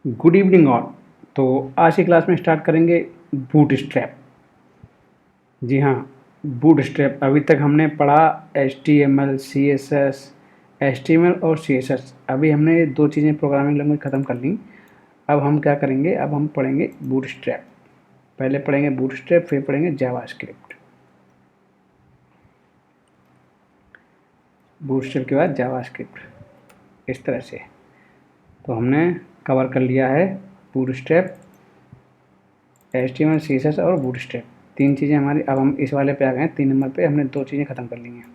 Good evening all. तो आज की क्लास में स्टार्ट करेंगे बूटस्ट्रैप। जी हाँ, बूटस्ट्रैप। अभी तक हमने पढ़ा HTML, CSS, HTML और CSS। अभी हमने दो चीज़ें प्रोग्रामिंग लैंग्वेज ख़त्म कर ली। अब हम क्या करेंगे, अब हम पढ़ेंगे बूटस्ट्रैप। पहले पढ़ेंगे बूटस्ट्रैप, फिर पढ़ेंगे जावास्क्रिप्ट। बूटस्ट्रैप के बाद जावास्क्रिप्ट, इस तरह से। तो हमने कवर कर लिया है बूटस्ट्रैप, HTML, CSS और बूटस्ट्रैप। तीन चीज़ें हमारी। अब हम इस वाले पे आ गए हैं, 3 नंबर पे। हमने दो चीज़ें ख़त्म कर ली हैं,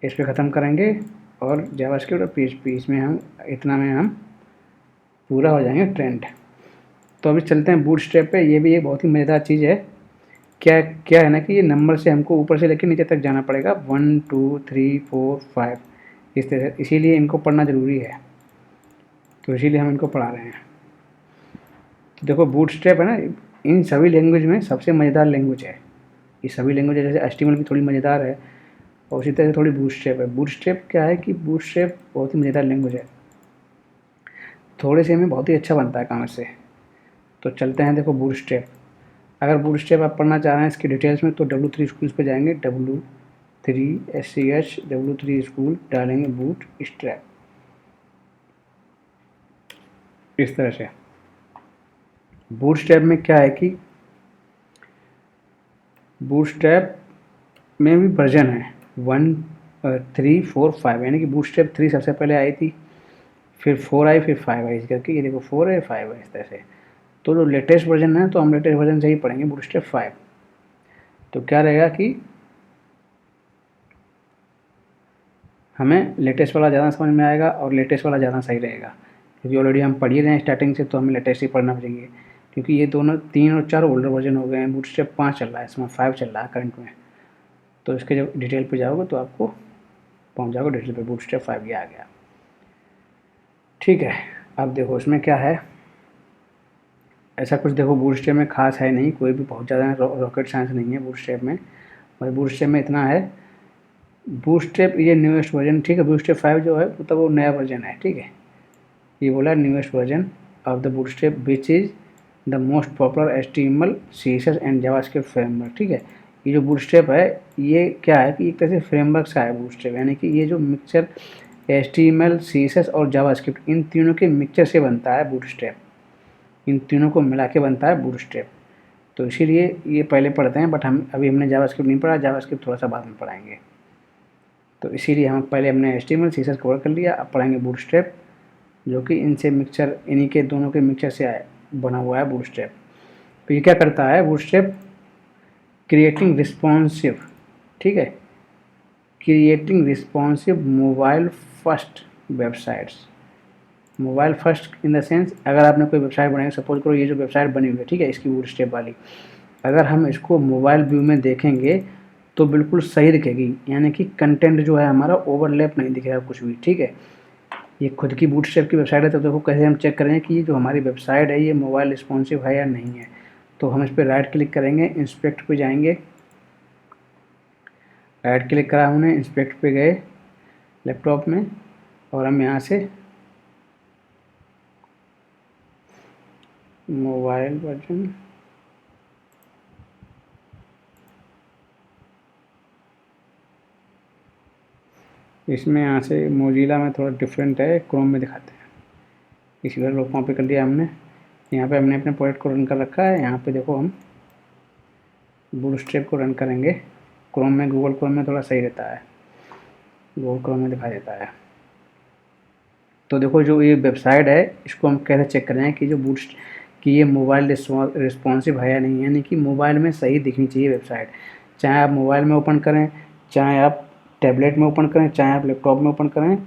इस पे ख़त्म करेंगे। और जावास्क्रिप्ट और PHP, इसमें हम इतना में हम पूरा हो जाएंगे ट्रेंड। तो अभी चलते हैं बूटस्ट्रैप पे। ये भी एक बहुत ही मज़ेदार चीज़ है। क्या क्या है ना कि ये नंबर से हमको ऊपर से लेकर नीचे तक जाना पड़ेगा, 1 2 3 4 5 इस तरह से। इसीलिए इनको पढ़ना ज़रूरी है, तो इसीलिए हम इनको पढ़ा रहे हैं। तो देखो बूटस्ट्रैप है ना, इन सभी लैंग्वेज में सबसे मज़ेदार लैंग्वेज है। ये सभी लैंग्वेज जैसे HTML भी थोड़ी मज़ेदार है, और उसी तरह से थोड़ी बूटस्ट्रैप है। बूटस्ट्रैप क्या है कि बूटस्ट्रैप बहुत ही मज़ेदार लैंग्वेज है। थोड़े से में बहुत ही अच्छा बनता है काम इससे। तो चलते हैं, देखो बूटस्ट्रैप। अगर बूटस्ट्रैप आप पढ़ना चाह रहे हैं इसकी डिटेल्स में, तो W3 स्कूल्स पे जाएंगे। W3 स्कूल डालेंगे बूट स्ट्रैप, इस तरह से। बूटस्ट्रैप में क्या है कि बूटस्ट्रैप में भी वर्जन है 1 3 4 5, यानी कि बूटस्ट्रैप 3 सबसे पहले आई थी, फिर 4 आई, फिर 5 आई, इस करके। ये देखो 4 है, 5 है, इस तरह से। तो जो लेटेस्ट वर्जन है, तो हम लेटेस्ट वर्जन से ही पढ़ेंगे बूटस्ट्रैप 5। तो क्या रहेगा कि हमें लेटेस्ट वाला ज़्यादा समझ में आएगा और लेटेस्ट वाला ज़्यादा सही रहेगा, क्योंकि ऑलरेडी हम पढ़ ही रहे हैं स्टार्टिंग से, तो हमें लेटेस्ट ही पढ़ना चाहिए। क्योंकि ये दोनों 3 और 4 ओल्डर वर्जन हो गए हैं। बूटस्ट्रैप 5 चल रहा है, इसमें 5 चल रहा है करंट में। तो इसके जब डिटेल पे जाओगे तो आपको पहुंच जाओगे डिटेल पे, बूटस्ट्रैप 5 ये आ गया। ठीक है, अब देखो इसमें क्या है। ऐसा कुछ देखो बूटस्ट्रैप में खास है नहीं, कोई भी बहुत ज़्यादा रॉकेट साइंस नहीं है बूटस्ट्रैप में। और बूटस्ट्रैप में इतना है, बूटस्ट्रैप ये न्यूएस्ट वर्जन, ठीक है। बूटस्ट्रैप 5 जो है मतलब वो नया वर्जन है, ठीक है। ये बोला newest version of the bootstrap which is the most popular HTML, CSS and JavaScript framework, ठीक है। ये जो बूटस्ट्रैप है, ये क्या है कि एक तरह से फ्रेमवर्क सा है बूटस्ट्रैप, यानी कि ये जो मिक्सचर HTML, CSS और जावास्क्रिप्ट, इन तीनों के मिक्सचर से बनता है बूटस्ट्रैप। इन तीनों को मिला के बनता है बूटस्ट्रैप। तो इसीलिए ये पहले पढ़ते हैं, बट हम अभी हमने जावास्क्रिप्ट नहीं पढ़ा, जावास्क्रिप्ट थोड़ा सा बाद में पढ़ाएंगे। तो इसीलिए हम पहले हमने HTML, CSS कवर कर लिया, अब पढ़ाएंगे बूटस्ट्रैप, जो कि इनसे मिक्सचर, इन्हीं के दोनों के मिक्सचर से बना हुआ है बूटस्ट्रैप। तो ये क्या करता है बूटस्ट्रैप, क्रिएटिंग रिस्पॉन्सिव, ठीक है, creating responsive mobile first websites. Mobile first in the sense, अगर आपने कोई वेबसाइट बनाई, सपोज करो ये जो वेबसाइट बनी हुई है, ठीक है, इसकी बूटस्ट्रैप वाली, अगर हम इसको मोबाइल व्यू में देखेंगे तो बिल्कुल सही दिखेगी, यानी कि कंटेंट जो है हमारा ओवरलैप नहीं दिखेगा कुछ भी, ठीक है। ये खुद की बूटस्ट्रैप की वेबसाइट है, तो देखो कैसे हम चेक करेंगे कि ये जो हमारी वेबसाइट है ये मोबाइल रिस्पॉन्सिव है या नहीं है। तो हम इस पर राइट क्लिक करेंगे, इंस्पेक्ट पे जाएंगे। राइट क्लिक करा हमने, इंस्पेक्ट पे गए लैपटॉप में, और हम यहाँ से मोबाइल वर्जन, इसमें यहाँ से मोजिला में थोड़ा डिफरेंट है, क्रोम में दिखाते हैं, इसलिए लोग वहाँ पे कर लिया हमने। यहाँ पे हमने अपने प्रोजेक्ट को रन कर रखा है। यहाँ पे देखो हम बूटस्ट्रैप को रन करेंगे क्रोम में। गूगल क्रोम में थोड़ा सही रहता है, गूगल क्रोम में दिखा देता है। तो देखो जो ये वेबसाइट है, इसको हम कैसे चेक करें कि जो कि ये मोबाइल रिस्पॉन्सिव है या नहीं, यानी कि मोबाइल में सही दिखनी चाहिए वेबसाइट। चाहे आप मोबाइल में ओपन करें, चाहे आप टैबलेट में ओपन करें, चाहे आप लैपटॉप में ओपन करें,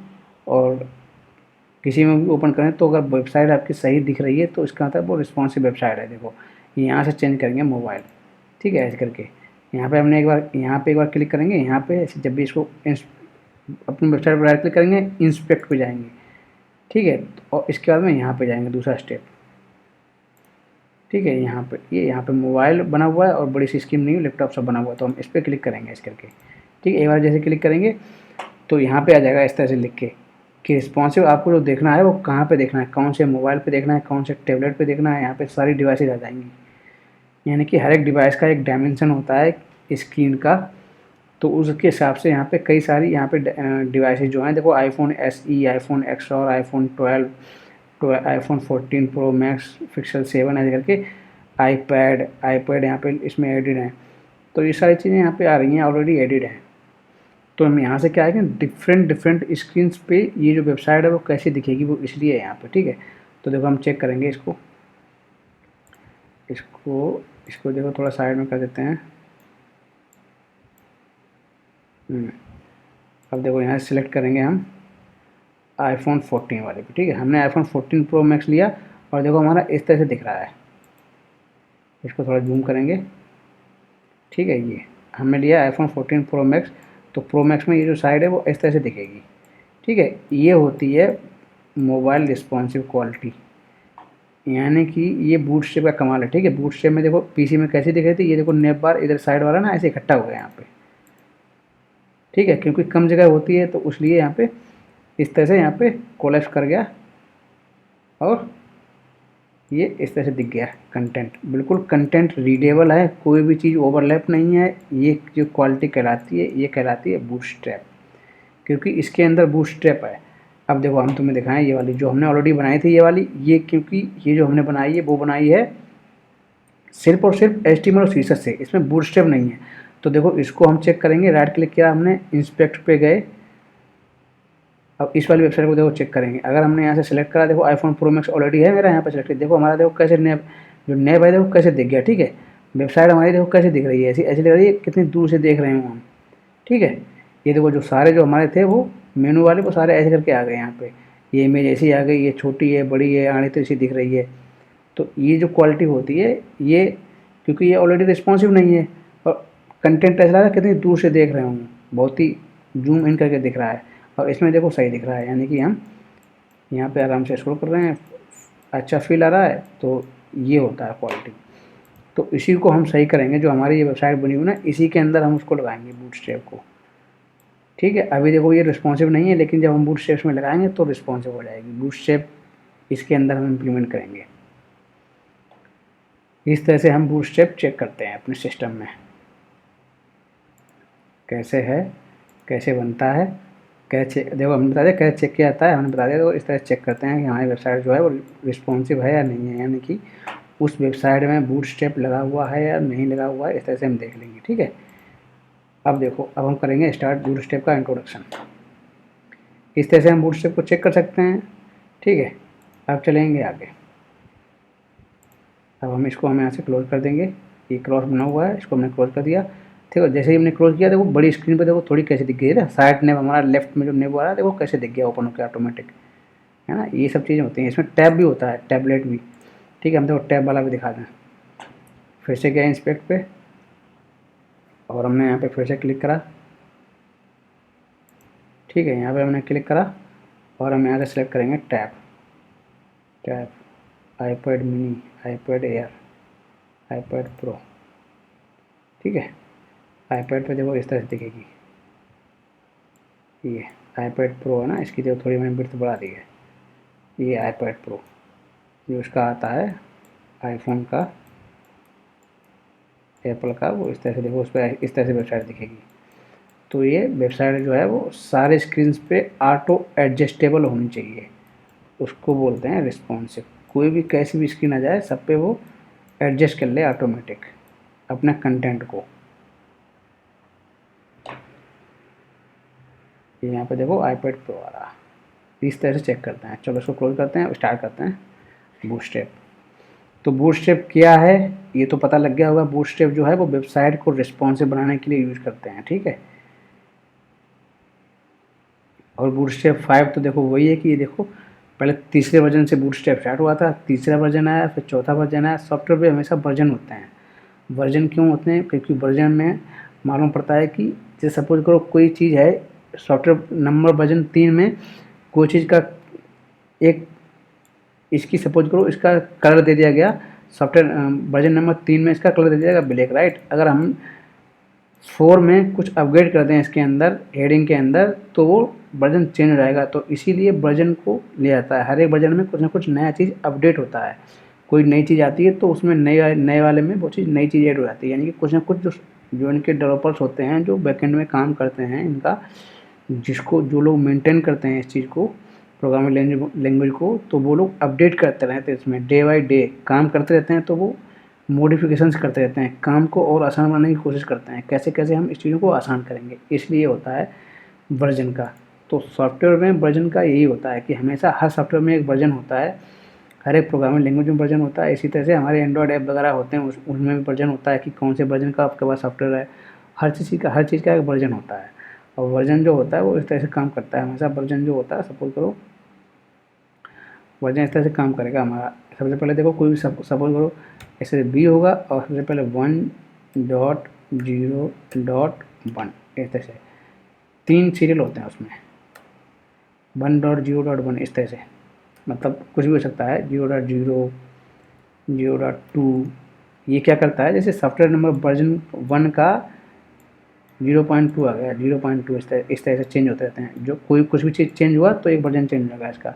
और किसी में भी ओपन करें, तो अगर वेबसाइट आपकी सही दिख रही है तो इसका मतलब वो रिस्पॉन्सिव वेबसाइट है। देखो यहाँ से चेंज करेंगे मोबाइल, ठीक है, ऐसे करके। यहाँ पे हमने एक बार क्लिक करेंगे। यहाँ पे जब भी इसको अपनी वेबसाइट पर राइट क्लिक करेंगे, इंस्पेक्ट पे जाएंगे, ठीक है। और इसके बाद में यहाँ पे जाएंगे, दूसरा स्टेप, ठीक है। यहाँ पे मोबाइल बना हुआ है और बड़ी सी स्क्रीन नहीं, लैपटॉप सब बना हुआ है, तो हम इस पर क्लिक करेंगे इस करके, ठीक है। एक बार जैसे क्लिक करेंगे तो यहाँ पे आ जाएगा इस तरह से लिख के, कि रिस्पॉन्सिव आपको जो देखना है वो कहाँ पे देखना है, कौन से मोबाइल पे देखना है, कौन से टैबलेट पे देखना है, यहाँ पे सारी डिवाइसेज आ जाएंगी। यानी कि हर एक डिवाइस का एक डायमेंशन होता है स्क्रीन का, तो उसके हिसाब से यहाँ पे कई सारी यहाँ पे डिवाइसेज जो हैं, देखो आईफोन SE, आईफोन एक्स और iPhone 12, iPhone 14 pro max, pixel 7 ऐसे करके आईपैड यहाँ पे इसमें एडिड हैं। तो ये सारी चीज़ें यहाँ पे आ रही हैं, ऑलरेडी एडिड हैं। तो हम यहाँ से क्या है कि डिफरेंट डिफरेंट स्क्रीन्स पे ये जो वेबसाइट है वो कैसे दिखेगी, वो इसलिए है यहाँ पे, ठीक है। तो देखो हम चेक करेंगे इसको इसको इसको देखो थोड़ा साइड में कर देते हैं। अब देखो यहाँ से सिलेक्ट करेंगे हम आईफोन 14 वाले पे, ठीक है। हमने आईफोन 14 प्रो मैक्स लिया और देखो हमारा इस तरह से दिख रहा है। इसको थोड़ा जूम करेंगे, ठीक है। ये हमने लिया आईफोन 14 प्रो मैक्स, तो प्रो मैक्स में ये जो साइड है वो इस तरह से दिखेगी, ठीक है। ये होती है मोबाइल रिस्पॉन्सिव क्वालिटी, यानी कि ये बूट स्ट्रैप का कमाल है, ठीक है। बूट स्ट्रैप में देखो पीसी में कैसी दिख रही थी, ये देखो नेप बार इधर साइड वाला ना ऐसे इकट्ठा हो गया यहाँ पे, ठीक है, क्योंकि कम जगह होती है तो इसलिए यहाँ पे इस तरह से यहाँ पे कोलैप्स कर गया और ये इस तरह से दिख गया। कंटेंट बिल्कुल कंटेंट रीडेबल है, कोई भी चीज़ ओवरलैप नहीं है। ये जो क्वालिटी कहलाती है ये कहलाती है बूटस्ट्रैप, क्योंकि इसके अंदर बूटस्ट्रैप है। अब देखो हम तुम्हें दिखाएं ये वाली जो हमने ऑलरेडी बनाई थी, ये वाली, ये क्योंकि ये जो हमने बनाई है वो बनाई है सिर्फ और सिर्फ HTML और CSS से, इसमें बूटस्ट्रैप नहीं है। तो देखो इसको हम चेक करेंगे, राइट क्लिक किया हमने, इंस्पेक्ट पे गए। अब इस वाली वेबसाइट को देखो चेक करेंगे, अगर हमने यहाँ से सेलेक्ट करा, देखो आईफोन प्रो मैक्स ऑलरेडी है मेरा यहाँ पे सेलेक्ट, देखो हमारा देखो कैसे नेब जो नेब है देखो कैसे दिख गया, ठीक है। वेबसाइट हमारी देखो कैसे दिख रही है, ऐसी ऐसी लग रही है कितनी दूर से देख रहे हो हम, ठीक है। ये देखो जो सारे जो हमारे थे वो मेनू वाले वो सारे ऐसे करके आ गए यहाँ पे, ये इमेज ऐसी आ गई, ये छोटी है बड़ी है आड़ी तो ऐसी दिख रही है। तो ये जो क्वालिटी होती है ये, क्योंकि ये ऑलरेडी रिस्पॉन्सिव नहीं है और कंटेंट ऐसा लग रहा है कितनी दूर से देख रहे हूँ, बहुत ही जूम इन करके दिख रहा है, और इसमें देखो सही दिख रहा है। यानी कि हम यहाँ पे आराम से स्क्रॉल कर रहे हैं, अच्छा फील आ रहा है, तो ये होता है क्वालिटी। तो इसी को हम सही करेंगे, जो हमारी ये वेबसाइट बनी हुई ना इसी के अंदर हम उसको लगाएंगे बूटस्ट्रैप को, ठीक है। अभी देखो ये रिस्पॉन्सिव नहीं है, लेकिन जब हम बूटस्ट्रैप में लगाएंगे तो रिस्पॉन्सिव हो जाएगी। बूटस्ट्रैप इसके अंदर हम इम्प्लीमेंट करेंगे। इस तरह से हम बूटस्ट्रैप चेक करते हैं अपने सिस्टम में, कैसे है, कैसे बनता है, कैसे देखो हमने बता दिया कैसे चेक किया जाता है, हमने बता दिया। तो इस तरह चेक करते हैं कि हमारी वेबसाइट जो है वो रिस्पॉन्सिव है या नहीं है, यानी कि उस वेबसाइट में बूटस्ट्रैप लगा हुआ है या नहीं लगा हुआ है, इस तरह से हम देख लेंगे, ठीक है। अब देखो अब हम करेंगे स्टार्ट बूटस्ट्रैप का इंट्रोडक्शन। इस तरह से हम बूटस्ट्रैप को चेक कर सकते हैं, ठीक है। अब चलेंगे आगे। अब हम इसको यहाँ से क्लोज कर देंगे, ये क्रॉस बना हुआ है, इसको हमने क्लोज कर दिया। देखो जैसे ही हमने क्लोज किया, देखो बड़ी स्क्रीन पे देखो थोड़ी कैसे दिख गई है ना, साइड नेब हमारा लेफ्ट में जो नेब आ रहा है देखो कैसे दिख गया ओपन होकर ऑटोमेटिक, है ना। ये सब चीज़ें होती हैं। इसमें टैब भी होता है, टैबलेट भी, ठीक है। हम देखो टैब वाला भी दिखा दें। फिर से गया इंस्पेक्ट पे और हमने यहाँ पे फिर से क्लिक करा, ठीक है। यहाँ पे हमने क्लिक करा और हम यहाँ से सेलेक्ट करेंगे tab, iPad mini, iPad air, iPad pro, ठीक है। आईपैड पे देखो इस तरह से दिखेगी, ये आईपैड प्रो है ना, इसकी जो थोड़ी मैंने विड्थ बढ़ा दी है। ये आईपैड प्रो जो इसका आता है आईफोन का, एप्पल का, वो इस तरह से देखो, उस पर इस तरह से वेबसाइट दिखेगी। तो ये वेबसाइट जो है वो सारे स्क्रीन्स पे ऑटो एडजस्टेबल होनी चाहिए, उसको बोलते हैं रिस्पॉन्सिव। कोई भी कैसी भी स्क्रीन आ जाए सब पे वो एडजस्ट कर ले ऑटोमेटिक अपने कंटेंट को। यहाँ पे देखो आईपैड प्रो आ रहा, इस तरह से चेक करते हैं। चलो इसको क्लोज करते हैं, स्टार्ट करते हैं बूटस्ट्रैप। तो बूटस्ट्रैप क्या है ये तो पता लग गया होगा। बूटस्ट्रैप जो है वो वेबसाइट को रिस्पॉन्सिव बनाने के लिए यूज़ करते हैं, ठीक है। और बूटस्ट्रैप 5 तो देखो वही है कि ये देखो पहले तीसरे वर्जन से बूटस्ट्रैप स्टार्ट हुआ था, तीसरा वर्जन आया, फिर चौथा वर्जन आया। सॉफ्टवेयर पे हमेशा वर्जन होते हैं। वर्जन क्यों होते हैं? क्योंकि वर्जन में मालूम पड़ता है कि जैसे सपोज करो कोई चीज़ है सॉफ्टवेयर नंबर वर्जन 3 में, कोई चीज़ का एक इसकी सपोज करो इसका कलर दे दिया गया, सॉफ्टवेयर वर्जन नंबर 3 में इसका कलर दे दिया गया ब्लैक, राइट। अगर हम 4 में कुछ अपग्रेड कर दें इसके अंदर हेडिंग के अंदर, तो वो वर्जन चेंज हो जाएगा। तो इसीलिए वर्जन को ले आता है, हर एक वर्जन में कुछ ना कुछ नया चीज़ अपडेट होता है। कोई नई चीज़ आती है तो उसमें नए वाले में वो चीज़ नई चीज़ ऐड हो जाती है। यानी कि कुछ ना कुछ जो इनके डेवलपर्स होते हैं, जो बैकएंड में काम करते हैं इनका, जिसको जो लोग मेंटेन करते हैं इस चीज़ को, प्रोग्रामिंग लैंग्वेज को, तो वो लोग अपडेट करते रहते हैं, इसमें डे बाय डे काम करते रहते हैं। तो वो मॉडिफिकेशंस करते रहते हैं, काम को और आसान बनाने की कोशिश करते हैं, कैसे कैसे हम इस चीज़ों को आसान करेंगे। इसलिए होता है वर्जन का। तो सॉफ्टवेयर में वर्जन का यही होता है कि हमेशा हर सॉफ्टवेयर में एक वर्जन होता है, हर एक प्रोग्रामिंग लैंग्वेज में वर्जन होता है। इसी तरह से हमारे एंड्रॉयड ऐप वगैरह होते हैं, उनमें भी वर्जन होता है कि कौन से वर्जन का आपके पास सॉफ्टवेयर है। हर चीज़ का एक वर्जन होता है, और वर्जन जो होता है वो इस तरह से काम करता है। हमेशा वर्जन जो होता है, सपोज करो वर्जन इस तरह से काम करेगा हमारा। सबसे पहले देखो, कोई भी सपोज करो ऐसे बी होगा, और सबसे पहले 1.0.1 इस तरह से 3 सीरियल होते हैं उसमें, 1.0.1 इस तरह से, मतलब कुछ भी हो सकता है, 0.0, 0.2। ये क्या करता है, जैसे सॉफ्टवेयर नंबर वर्जन 1 का 0.2 आ गया, 0.2 इस तरह से चेंज होते रहते हैं। जो कोई कुछ भी चीज़ चेंज हुआ तो एक वर्जन चेंज होगा इसका,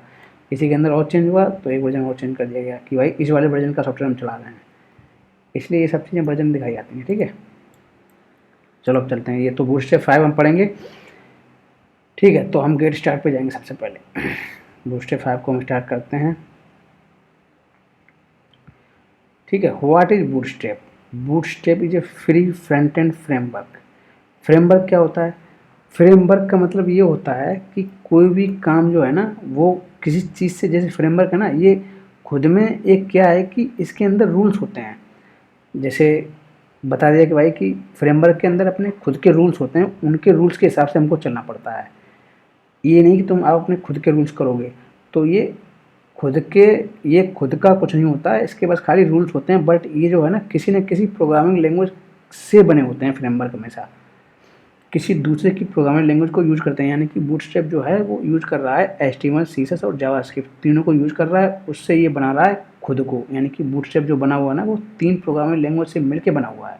इसी के अंदर और चेंज हुआ तो एक वर्जन और चेंज कर दिया गया कि भाई इस वाले वर्जन का सॉफ्टवेयर हम चला रहे हैं। इसलिए ये सब चीज़ें वर्जन दिखाई जाती हैं। ठीक है, चलो अब चलते हैं। ये तो बूटस्ट्रैप 5 हम पढ़ेंगे। ठीक है, तो हम गेट स्टार्ट पे जाएंगे सबसे पहले। बूटस्ट्रैप 5 को हम स्टार्ट करते हैं। ठीक है, what is bootstrap? Bootstrap is a free front end framework. Framework क्या होता है? फ्रेमवर्क का मतलब ये होता है कि कोई भी काम जो है ना, वो किसी चीज़ से, जैसे फ्रेमवर्क है ना, ये खुद में एक क्या है कि इसके अंदर रूल्स होते हैं। जैसे बता दिया कि भाई कि फ्रेमवर्क के अंदर अपने खुद के रूल्स होते हैं, उनके रूल्स के हिसाब से हमको चलना पड़ता है। ये नहीं कि तुम आप अपने खुद के रूल्स करोगे। तो ये खुद का कुछ नहीं होता है, इसके पास खाली रूल्स होते हैं। बट ये जो है ना, किसी न किसी प्रोग्रामिंग लैंग्वेज से बने होते हैं। फ्रेमवर्क हमेशा किसी दूसरे की प्रोग्रामिंग लैंग्वेज को यूज़ करते हैं। यानी कि बूटस्ट्रैप जो है वो यूज़ कर रहा है HTML, CSS और जावास्क्रिप्ट, तीनों को यूज़ कर रहा है। उससे ये बना रहा है खुद को। यानी कि बूटस्ट्रैप जो बना हुआ है ना, वो 3 प्रोग्रामिंग लैंग्वेज से मिलकर बना हुआ है।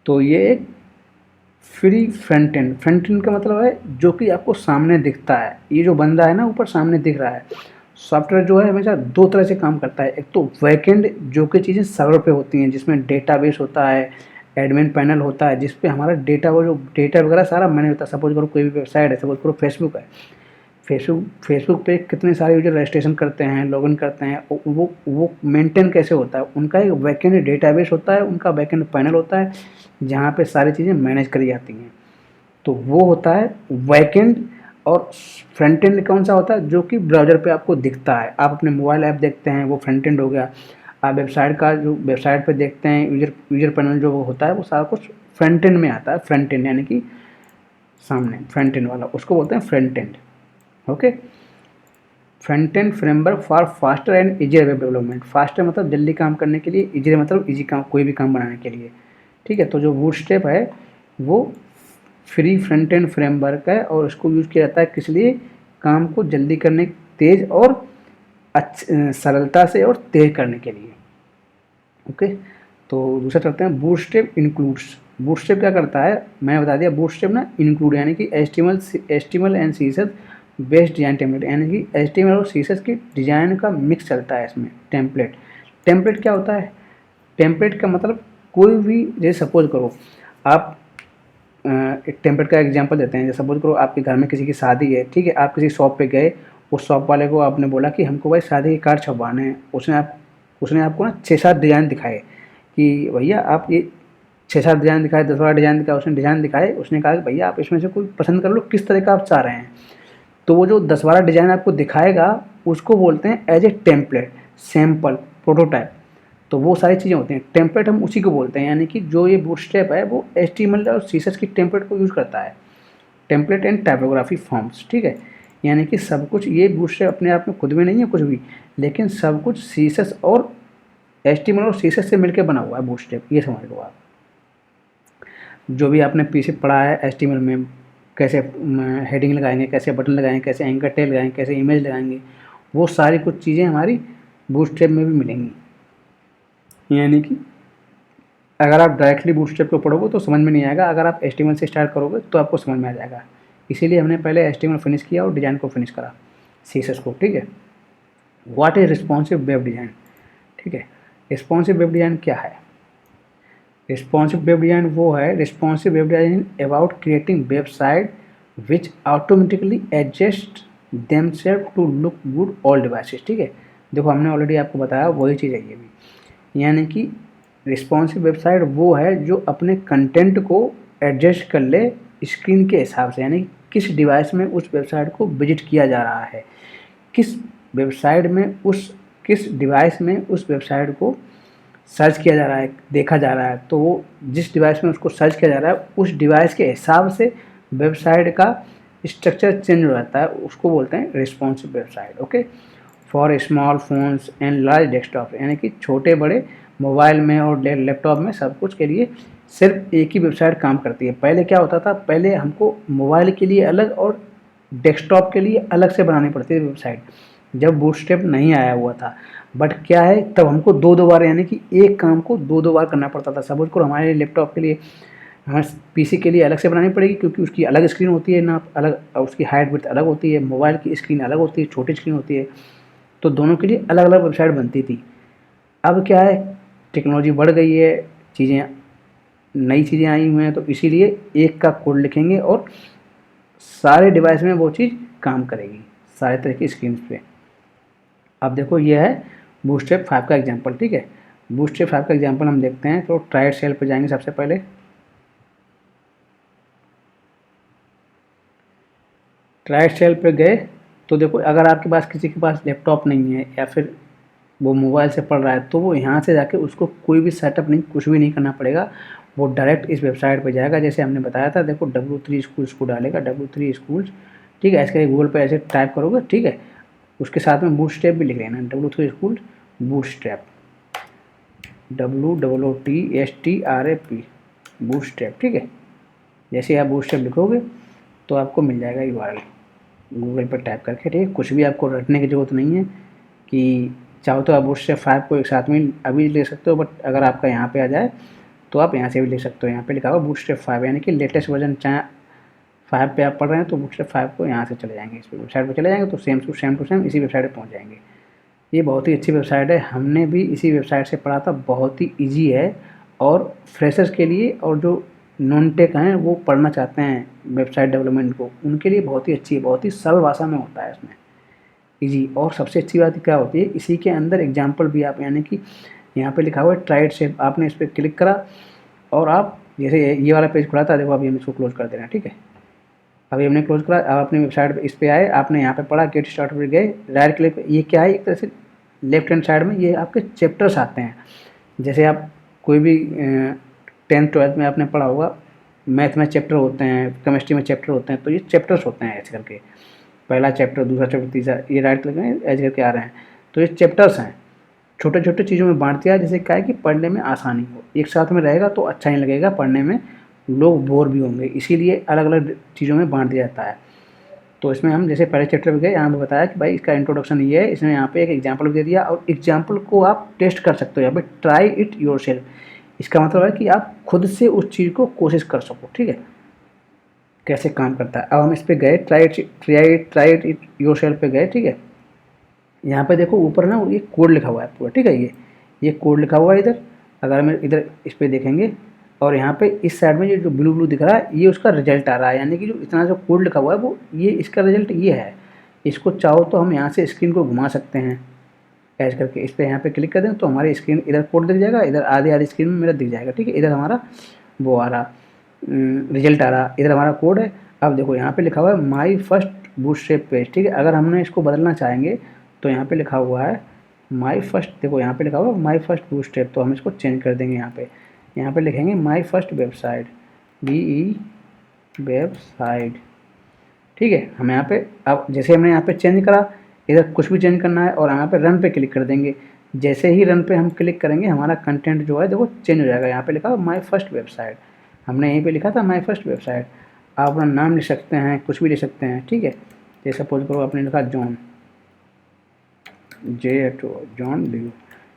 तो ये एक फ्री फ्रंट एंड का मतलब है जो कि आपको सामने दिखता है। ये जो बंदा है ना, ऊपर सामने दिख रहा है। सॉफ्टवेयर जो है हमेशा 2 तरह से काम करता है। एक तो बैकएंड, जो कि चीज़ें सर्वर पे होती हैं, जिसमें डेटाबेस होता है, एडमिन पैनल होता है, जिस पे हमारा डेटा, वो जो डेटा वगैरह सारा मैनेज होता है। सपोज करो कोई भी वेबसाइट है, सपोज करो फेसबुक है। फेसबुक पे कितने सारे यूजर रजिस्ट्रेशन करते हैं, लॉगिन करते हैं, वो मेंटेन कैसे होता है? उनका एक बैकएंड डेटाबेस होता है, उनका बैकएंड पैनल होता है, जहाँ पे सारी चीज़ें मैनेज करी जाती हैं। तो वो होता है बैकएंड। और फ्रंट एंड कौन सा होता है? जो कि ब्राउज़र पे आपको दिखता है। आप अपने मोबाइल ऐप देखते हैं, वो फ्रंट एंड हो गया। आप वेबसाइट पे देखते हैं, यूजर पैनल जो होता है, वो सारा कुछ फ्रंट एंड में आता है। फ्रंट एंड यानी कि सामने फ्रंट एंड वाला, उसको बोलते हैं front end. Okay, front end framework for faster and easier web development. Faster मतलब जल्दी काम करने के लिए, इजियर मतलब इजी काम, कोई भी काम बनाने के लिए। ठीक है, तो जो बूटस्ट्रैप है वो फ्री फ्रंट एंड फ्रेमवर्क है, और उसको यूज़ किया जाता है किस लिए? काम को जल्दी करने, तेज और सरलता से और तेज करने के लिए। ओके, तो दूसरा करते हैं बूटस्ट्रैप इंक्लूड्स। बूटस्ट्रैप क्या करता है, मैंने बता दिया। बूटस्ट्रैप ना इंक्लूड यानी कि HTML and CSS based design template, यानी कि HTML और CSS की डिजाइन का मिक्स चलता है इसमें। टेम्पलेट क्या होता है? टेम्पलेट का मतलब कोई भी, जैसे सपोज करो आप एक टेम्पलेट का एग्जांपल देते हैं। जैसे सपोज करो आपके घर में किसी की शादी है, ठीक है, आप किसी शॉप पे गए, उस शॉप वाले को आपने बोला कि हमको भाई शादी के कार्ड छपवाने हैं। उसने आपको ना 6-7 डिज़ाइन दिखाए कि भैया आप ये 6-7 डिज़ाइन दिखाए, 10-12 डिज़ाइन दिखाए। उसने डिज़ाइन दिखाए, उसने कहा कि भैया आप इसमें से कोई पसंद कर लो, किस तरह का आप चाह रहे हैं। तो वो जो 10-12 डिज़ाइन आपको दिखाएगा, उसको बोलते हैं as a template, sample, prototype. तो वो सारी चीज़ें होती हैं। टेम्पलेट हम उसी को बोलते हैं। यानी कि जो ये बूटस्ट्रैप है वो HTML और CSS की टेम्पलेट को यूज़ करता है। टेम्पलेट एंड टाइपोग्राफी फॉर्म्स, ठीक है। यानी कि सब कुछ ये बूटस्ट्रैप अपने आप में खुद में नहीं है कुछ भी, लेकिन सब कुछ CSS और HTML और CSS से मिलकर बना हुआ है बूटस्ट्रैप। ये समझ लो आप। जो भी आपने पीछे पढ़ा है HTML में, कैसे हेडिंग लगाएंगे, कैसे बटन लगाएंगे, कैसे एंकर टैग लगाएंगे, कैसे इमेज लगाएंगे, वो सारी कुछ चीज़ें हमारी बूटस्ट्रैप में भी मिलेंगी। यानी कि अगर आप डायरेक्टली बूटस्ट्रैप को पढ़ोगे तो समझ में नहीं आएगा, अगर आप HTML से स्टार्ट करोगे तो आपको समझ में आ जाएगा। इसीलिए हमने पहले HTML फिनिश किया और डिज़ाइन को फिनिश करा, CSS को, ठीक है। What is responsive web design, ठीक है। रिस्पॉन्सिव वेब डिज़ाइन क्या है? रिस्पॉन्सिव वेब डिज़ाइन वो है, responsive web design about creating website which automatically adjust themselves to look good all devices, ठीक है। देखो हमने ऑलरेडी आपको बताया वही चीज़ है ये भी, यानी कि रिस्पॉन्सिव वेबसाइट वो है जो अपने कंटेंट को एडजस्ट कर ले स्क्रीन के हिसाब से, यानी किस डिवाइस में उस वेबसाइट को विजिट किया जा रहा है, किस वेबसाइट में किस डिवाइस में उस वेबसाइट को सर्च किया जा रहा है, देखा जा रहा है, तो वो जिस डिवाइस में उसको सर्च किया जा रहा है उस डिवाइस के हिसाब से वेबसाइट का स्ट्रक्चर चेंज हो जाता है, उसको बोलते हैं responsive website. Okay, for small phones and large desktop, यानी कि छोटे बड़े मोबाइल में और लैपटॉप में सब कुछ के लिए सिर्फ एक ही वेबसाइट काम करती है। पहले क्या होता था, पहले हमको मोबाइल के लिए अलग और डेस्कटॉप के लिए अलग से बनानी पड़ती थी वेबसाइट, जब बूटस्ट्रैप नहीं आया हुआ था। बट क्या है, तब हमको दो बार, यानी कि एक काम को दो बार करना पड़ता था। सपोज करो हमारे लैपटॉप के लिए, हमारे पीसी के लिए अलग से बनानी पड़ेगी, क्योंकि उसकी अलग स्क्रीन होती है ना, अलग उसकी हाइट विड्थ अलग होती है, मोबाइल की स्क्रीन अलग होती है, छोटी स्क्रीन होती है, तो दोनों के लिए अलग अलग वेबसाइट बनती थी। अब क्या है, टेक्नोलॉजी बढ़ गई है, चीज़ें नई चीज़ें आई हुई हैं, तो इसीलिए एक का कोड लिखेंगे और सारे डिवाइस में वो चीज़ काम करेगी, सारे तरह की स्क्रीन पे। अब देखो ये है बूटस्ट्रैप 5 का एग्जांपल, ठीक है। बूटस्ट्रैप 5 का एग्जांपल हम देखते हैं, तो ट्राई सेल पे जाएंगे सबसे पहले। ट्राई सेल पे गए तो देखो, अगर आपके पास किसी के पास लैपटॉप नहीं है या फिर वो मोबाइल से पढ़ रहा है, तो वो यहाँ से जाके उसको कोई भी सेटअप नहीं, कुछ भी नहीं करना पड़ेगा, वो डायरेक्ट इस वेबसाइट पे जाएगा। जैसे हमने बताया था, देखो W3 स्कूल्स को डालेगा, W3 स्कूल्स, ठीक है। इसके गूगल पे ऐसे टाइप करोगे, ठीक है, उसके साथ में बूटस्ट्रैप भी लिख लेना, W3 school bootstrap, WOOTSTRAP bootstrap, ठीक है। जैसे आप बूटस्ट्रैप लिखोगे तो आपको मिल जाएगा URL गूगल पर टाइप करके, ठीक है। कुछ भी आपको रटने की ज़रूरत नहीं है, कि चाहो तो आप बूटस्ट्रैप 5 को एक साथ में अभी ले सकते हो, बट अगर आपका यहाँ पे आ जाए तो आप यहाँ से भी ले सकते हो। यहाँ पे लिखा हुआ बूटस्ट्रैप 5, यानी कि लेटेस्ट वर्जन, चाहे 5 पे आप पढ़ रहे हैं तो बूटस्ट्रैप 5 को यहाँ से चले जाएंगे, इस वेबसाइट पर चले जाएंगे, तो सेम टू सेम इसी वेबसाइट पर पहुँच जाएंगे। ये बहुत ही अच्छी वेबसाइट है, हमने भी इसी वेबसाइट से पढ़ा था, बहुत ही ईजी है, और फ्रेशर्स के लिए और जो नॉन टेक हैं वो पढ़ना चाहते हैं वेबसाइट डेवलपमेंट को, उनके लिए बहुत ही अच्छी है, बहुत ही सरल भाषा में होता है इसमें, ईजी। और सबसे अच्छी बात क्या होती है, इसी के अंदर एग्जाम्पल भी आप, यानी कि यहाँ पे लिखा हुआ है ट्राइड शेप, आपने इस पर क्लिक करा और आप जैसे ये वाला पेज खुला था, देखो अभी हम इसको क्लोज कर दे रहे हैं, ठीक है। अभी हमने क्लोज करा, अब अपनी वेबसाइट इस पे आए, आपने यहाँ पे पढ़ा, गेट स्टार्ट पर गए, राइट क्लिक, ये क्या है, एक तरह से लेफ्ट हैंड साइड में ये आपके चैप्टर्स आते हैं। जैसे आप कोई भी 10th 12th में आपने पढ़ा होगा, मैथ में चैप्टर होते हैं, केमिस्ट्री में चैप्टर होते हैं, तो ये चैप्टर्स होते हैं ऐसे करके, पहला चैप्टर, दूसरा चैप्टर, तीसरा, ये राइट क्लिक में ऐसे करके आ रहे हैं, तो ये चैप्टर्स हैं। छोटे छोटे चीज़ों में बांट दिया, जैसे क्या है कि पढ़ने में आसानी हो, एक साथ में रहेगा तो अच्छा नहीं लगेगा पढ़ने में, लोग बोर भी होंगे, इसीलिए अलग अलग चीज़ों में बांट दिया जाता है। तो इसमें हम जैसे पहले चैप्टर में गए, यहाँ पे बताया कि भाई इसका इंट्रोडक्शन ये है, इसमें यहाँ पे एक एग्जांपल दे दिया, और एग्जांपल को आप टेस्ट कर सकते हो यहाँ पे, ट्राई इट योरसेल्फ, इसका मतलब है कि आप खुद से उस चीज़ को कोशिश कर सको, ठीक है, कैसे काम करता है। अब हम इस पे गए, ट्राई इट योरसेल्फ पे गए, ठीक है। यहाँ पे देखो ऊपर ना ये कोड लिखा हुआ है पूरा, ठीक है, ये कोड लिखा हुआ है इधर, अगर हम इधर इस पे देखेंगे, और यहाँ पे इस साइड में ये जो ब्लू ब्लू दिख रहा है, ये उसका रिजल्ट आ रहा है, यानी कि जो इतना जो कोड लिखा हुआ है वो ये इसका रिजल्ट ये है। इसको चाहो तो हम यहाँ से स्क्रीन को घुमा सकते हैं ऐसे करके, इस पर यहाँ पे क्लिक कर दें तो हमारी स्क्रीन, इधर कोड दिख जाएगा, इधर आधी स्क्रीन में मेरा दिख जाएगा, ठीक है। इधर हमारा वो आ रहा रिजल्ट आ रहा, इधर हमारा कोड है। अब देखो यहाँ पे लिखा हुआ है माई फर्स्ट बूटस्ट्रैप पेज, ठीक है। अगर हमने इसको बदलना चाहेंगे तो यहाँ पे लिखा हुआ है माई फर्स्ट, देखो यहाँ पे लिखा हुआ है माई फर्स्ट बूटस्ट्रैप, तो हम इसको चेंज कर देंगे। यहाँ पे लिखेंगे माई फर्स्ट वेबसाइट, BE वेबसाइट, ठीक है। हम यहाँ पे, अब जैसे हमने यहाँ पे चेंज करा, इधर कुछ भी चेंज करना है और यहाँ पे रन पे क्लिक कर देंगे। जैसे ही रन पे हम क्लिक करेंगे, हमारा कंटेंट जो है देखो चेंज हो जाएगा। यहाँ पे लिखा हुआ माई फर्स्ट वेबसाइट, हमने यहीं पे लिखा था माई फर्स्ट वेबसाइट। आप अपना नाम लिख सकते हैं, कुछ भी लिख सकते हैं, ठीक है। जैसे सपोज करो आपने लिखा जॉन, जॉन ड्यू,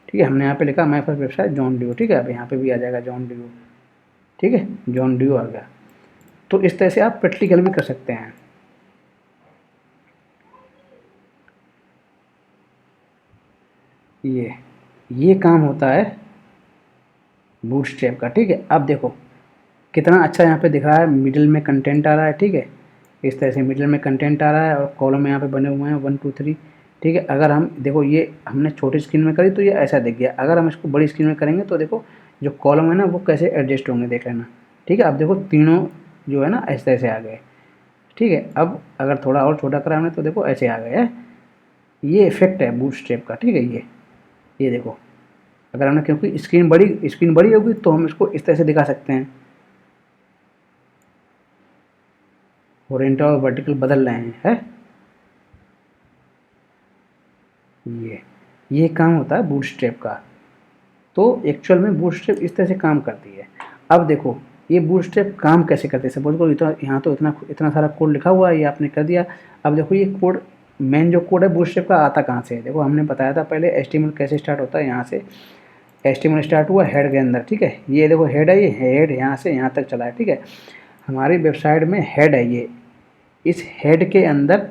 ठीक है, हमने यहाँ पे लिखा my first website John Doe, ठीक है, अब यहाँ पे भी आ जाएगा जॉन डियो, ठीक है, जॉन डियो आ गया। तो इस तरह से आप प्रैक्टिकल भी कर सकते हैं। ये काम होता है बूटस्ट्रैप का, ठीक है। अब देखो कितना अच्छा यहाँ पे दिख रहा है, मिडिल में कंटेंट आ रहा है, ठीक है, इस तरह से मिडिल में कंटेंट आ रहा है और कॉलम यहाँ पे बने हुए हैं 1 2 3, ठीक है। अगर हम देखो ये हमने छोटी स्क्रीन में करी तो ये ऐसा दिख गया, अगर हम इसको बड़ी स्क्रीन में करेंगे तो देखो जो कॉलम है ना वो कैसे एडजस्ट होंगे, देख लेना, ठीक है। अब देखो तीनों जो है ना इस तरह से आ गए, ठीक है। अब अगर थोड़ा और छोटा करा हमने तो देखो ऐसे आ गए है, ये इफेक्ट है बूटस्ट्रैप का, ठीक है। ये देखो अगर हमने, क्योंकि स्क्रीन बड़ी होगी तो हम इसको इस तरह से दिखा सकते हैं, हॉरिजॉन्टल और वर्टिकल बदल रहे हैं, है ये काम होता है बूटस्ट्रैप का। तो एक्चुअल में बूटस्ट्रैप इस तरह से काम करती है। अब देखो ये बूटस्ट्रैप काम कैसे करते हैं, सपोज करो इतना यहाँ तो इतना सारा कोड लिखा हुआ है, ये आपने कर दिया। अब देखो ये कोड मेन जो कोड है बूटस्ट्रैप का आता कहाँ से है, देखो हमने बताया था पहले HTML कैसे स्टार्ट होता है, यहाँ से HTML स्टार्ट हुआ हेड के अंदर, ठीक है। ये देखो हेड है, ये हेड यहाँ से यहाँ तक चला है, ठीक है। हमारी वेबसाइट में हेड है, ये इस हेड के अंदर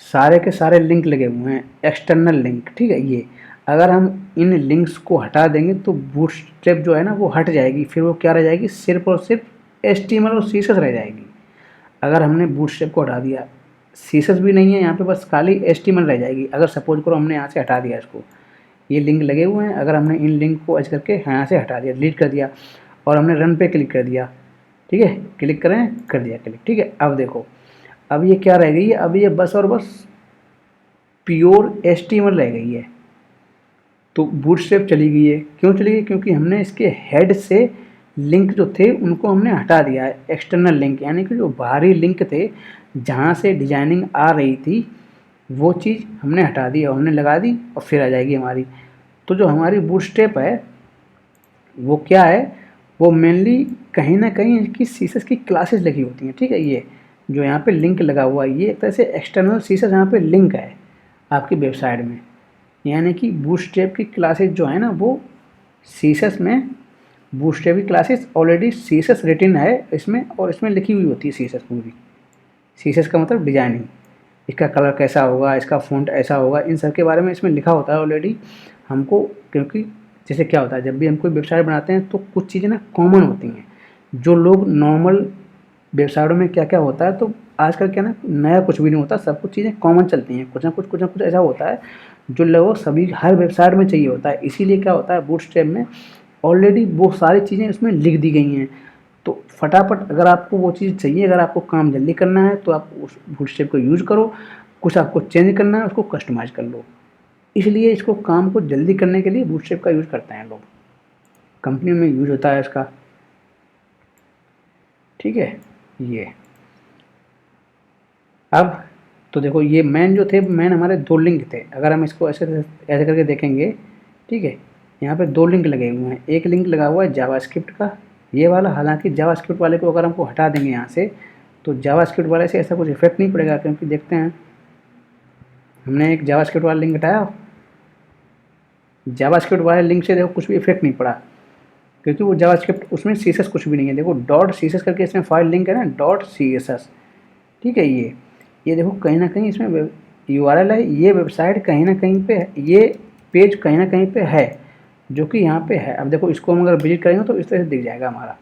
सारे के सारे लिंक लगे हुए हैं, एक्सटर्नल लिंक, ठीक है। ये अगर हम इन लिंक्स को हटा देंगे तो बूटस्ट्रैप जो है ना वो हट जाएगी, फिर वो क्या रह जाएगी, सिर्फ और सिर्फ HTML और CSS रह जाएगी। अगर हमने बूटस्ट्रैप को हटा दिया, CSS भी नहीं है यहाँ पे, बस खाली HTML रह जाएगी। अगर सपोज करो हमने यहाँ से हटा दिया इसको, ये लिंक लगे हुए हैं, अगर हमने इन लिंक को ऐसे करके यहाँ से हटा दिया, डिलीट कर दिया और हमने रन पे क्लिक कर दिया, ठीक है, क्लिक करें, कर दिया क्लिक, ठीक है। अब देखो अब ये क्या रह गई है, अब ये बस और बस प्योर HTML रह गई है। तो बूटस्ट्रैप चली गई है, क्यों चली गई, क्योंकि हमने इसके हेड से लिंक जो थे उनको हमने हटा दिया है, एक्सटर्नल लिंक, यानी कि जो बाहरी लिंक थे जहाँ से डिजाइनिंग आ रही थी वो चीज़ हमने हटा दी और हमने लगा दी और फिर आ जाएगी हमारी। तो जो हमारी बूटस्ट्रैप है वो क्या है, वो मेनली कहीं ना कहीं इसकी CSS की क्लासेस लगी होती हैं, ठीक है। ये जो यहाँ पे लिंक लगा हुआ है ये एक तरह से एक्सटर्नल CSS यहाँ पे लिंक है आपकी वेबसाइट में, यानी कि बूटस्ट्रैप की क्लासेस जो है ना वो CSS में, बूटस्ट्रैप की क्लासेस ऑलरेडी CSS रिटन है इसमें और इसमें लिखी हुई होती है CSS पूरी। CSS का मतलब डिजाइनिंग, इसका कलर कैसा होगा, इसका फ़ॉन्ट ऐसा होगा, इन सब के बारे में इसमें लिखा होता है ऑलरेडी हमको। क्योंकि जैसे क्या होता है जब भी हम कोई वेबसाइट बनाते हैं तो कुछ चीज़ें ना कॉमन होती हैं, जो लोग नॉर्मल वेबसाइटों में क्या क्या होता है, तो आजकल क्या ना नया कुछ भी नहीं होता, सब कुछ चीज़ें कॉमन चलती हैं, कुछ ना कुछ ऐसा होता है जो लगभग सभी हर वेबसाइट में चाहिए होता है। इसीलिए क्या होता है बूटस्ट्रैप में ऑलरेडी वो सारी चीज़ें उसमें लिख दी गई हैं। तो फटाफट अगर आपको वो चीज़ चाहिए, अगर आपको काम जल्दी करना है तो आप उस बूटस्ट्रैप को यूज़ करो, कुछ आपको चेंज करना है उसको कस्टमाइज कर लो। इसलिए इसको काम को जल्दी करने के लिए बूटस्ट्रैप का यूज़ करते हैं लोग, कंपनी में यूज़ होता है इसका, ठीक है। ये अब तो देखो ये मैन जो थे, मैन हमारे 2 लिंक थे, अगर हम इसको ऐसे ऐसे करके देखेंगे, ठीक है। यहाँ पे 2 लिंक लगे हुए हैं, एक लिंक लगा हुआ है जावास्क्रिप्ट का, ये वाला, हालांकि जावास्क्रिप्ट वाले को अगर हमको हटा देंगे यहाँ से तो जावास्क्रिप्ट वाले से ऐसा कुछ इफेक्ट नहीं पड़ेगा, क्योंकि देखते हैं हमने एक जावास्क्रिप्ट वाला लिंक हटाया, जावास्क्रिप्ट वाले लिंक से देखो कुछ भी इफेक्ट नहीं पड़ा, क्योंकि वो जावास्क्रिप्ट उसमें CSS कुछ भी नहीं है। देखो .css करके इसमें फाइल लिंक है ना .css, ठीक है। ये देखो कहीं ना कहीं इसमें URL है, ये वेबसाइट कहीं ना कहीं पे, ये पेज कहीं ना कहीं पे है जो कि यहाँ पे है। अब देखो इसको हम अगर विजिट करेंगे तो इस तरह से दिख जाएगा हमारा।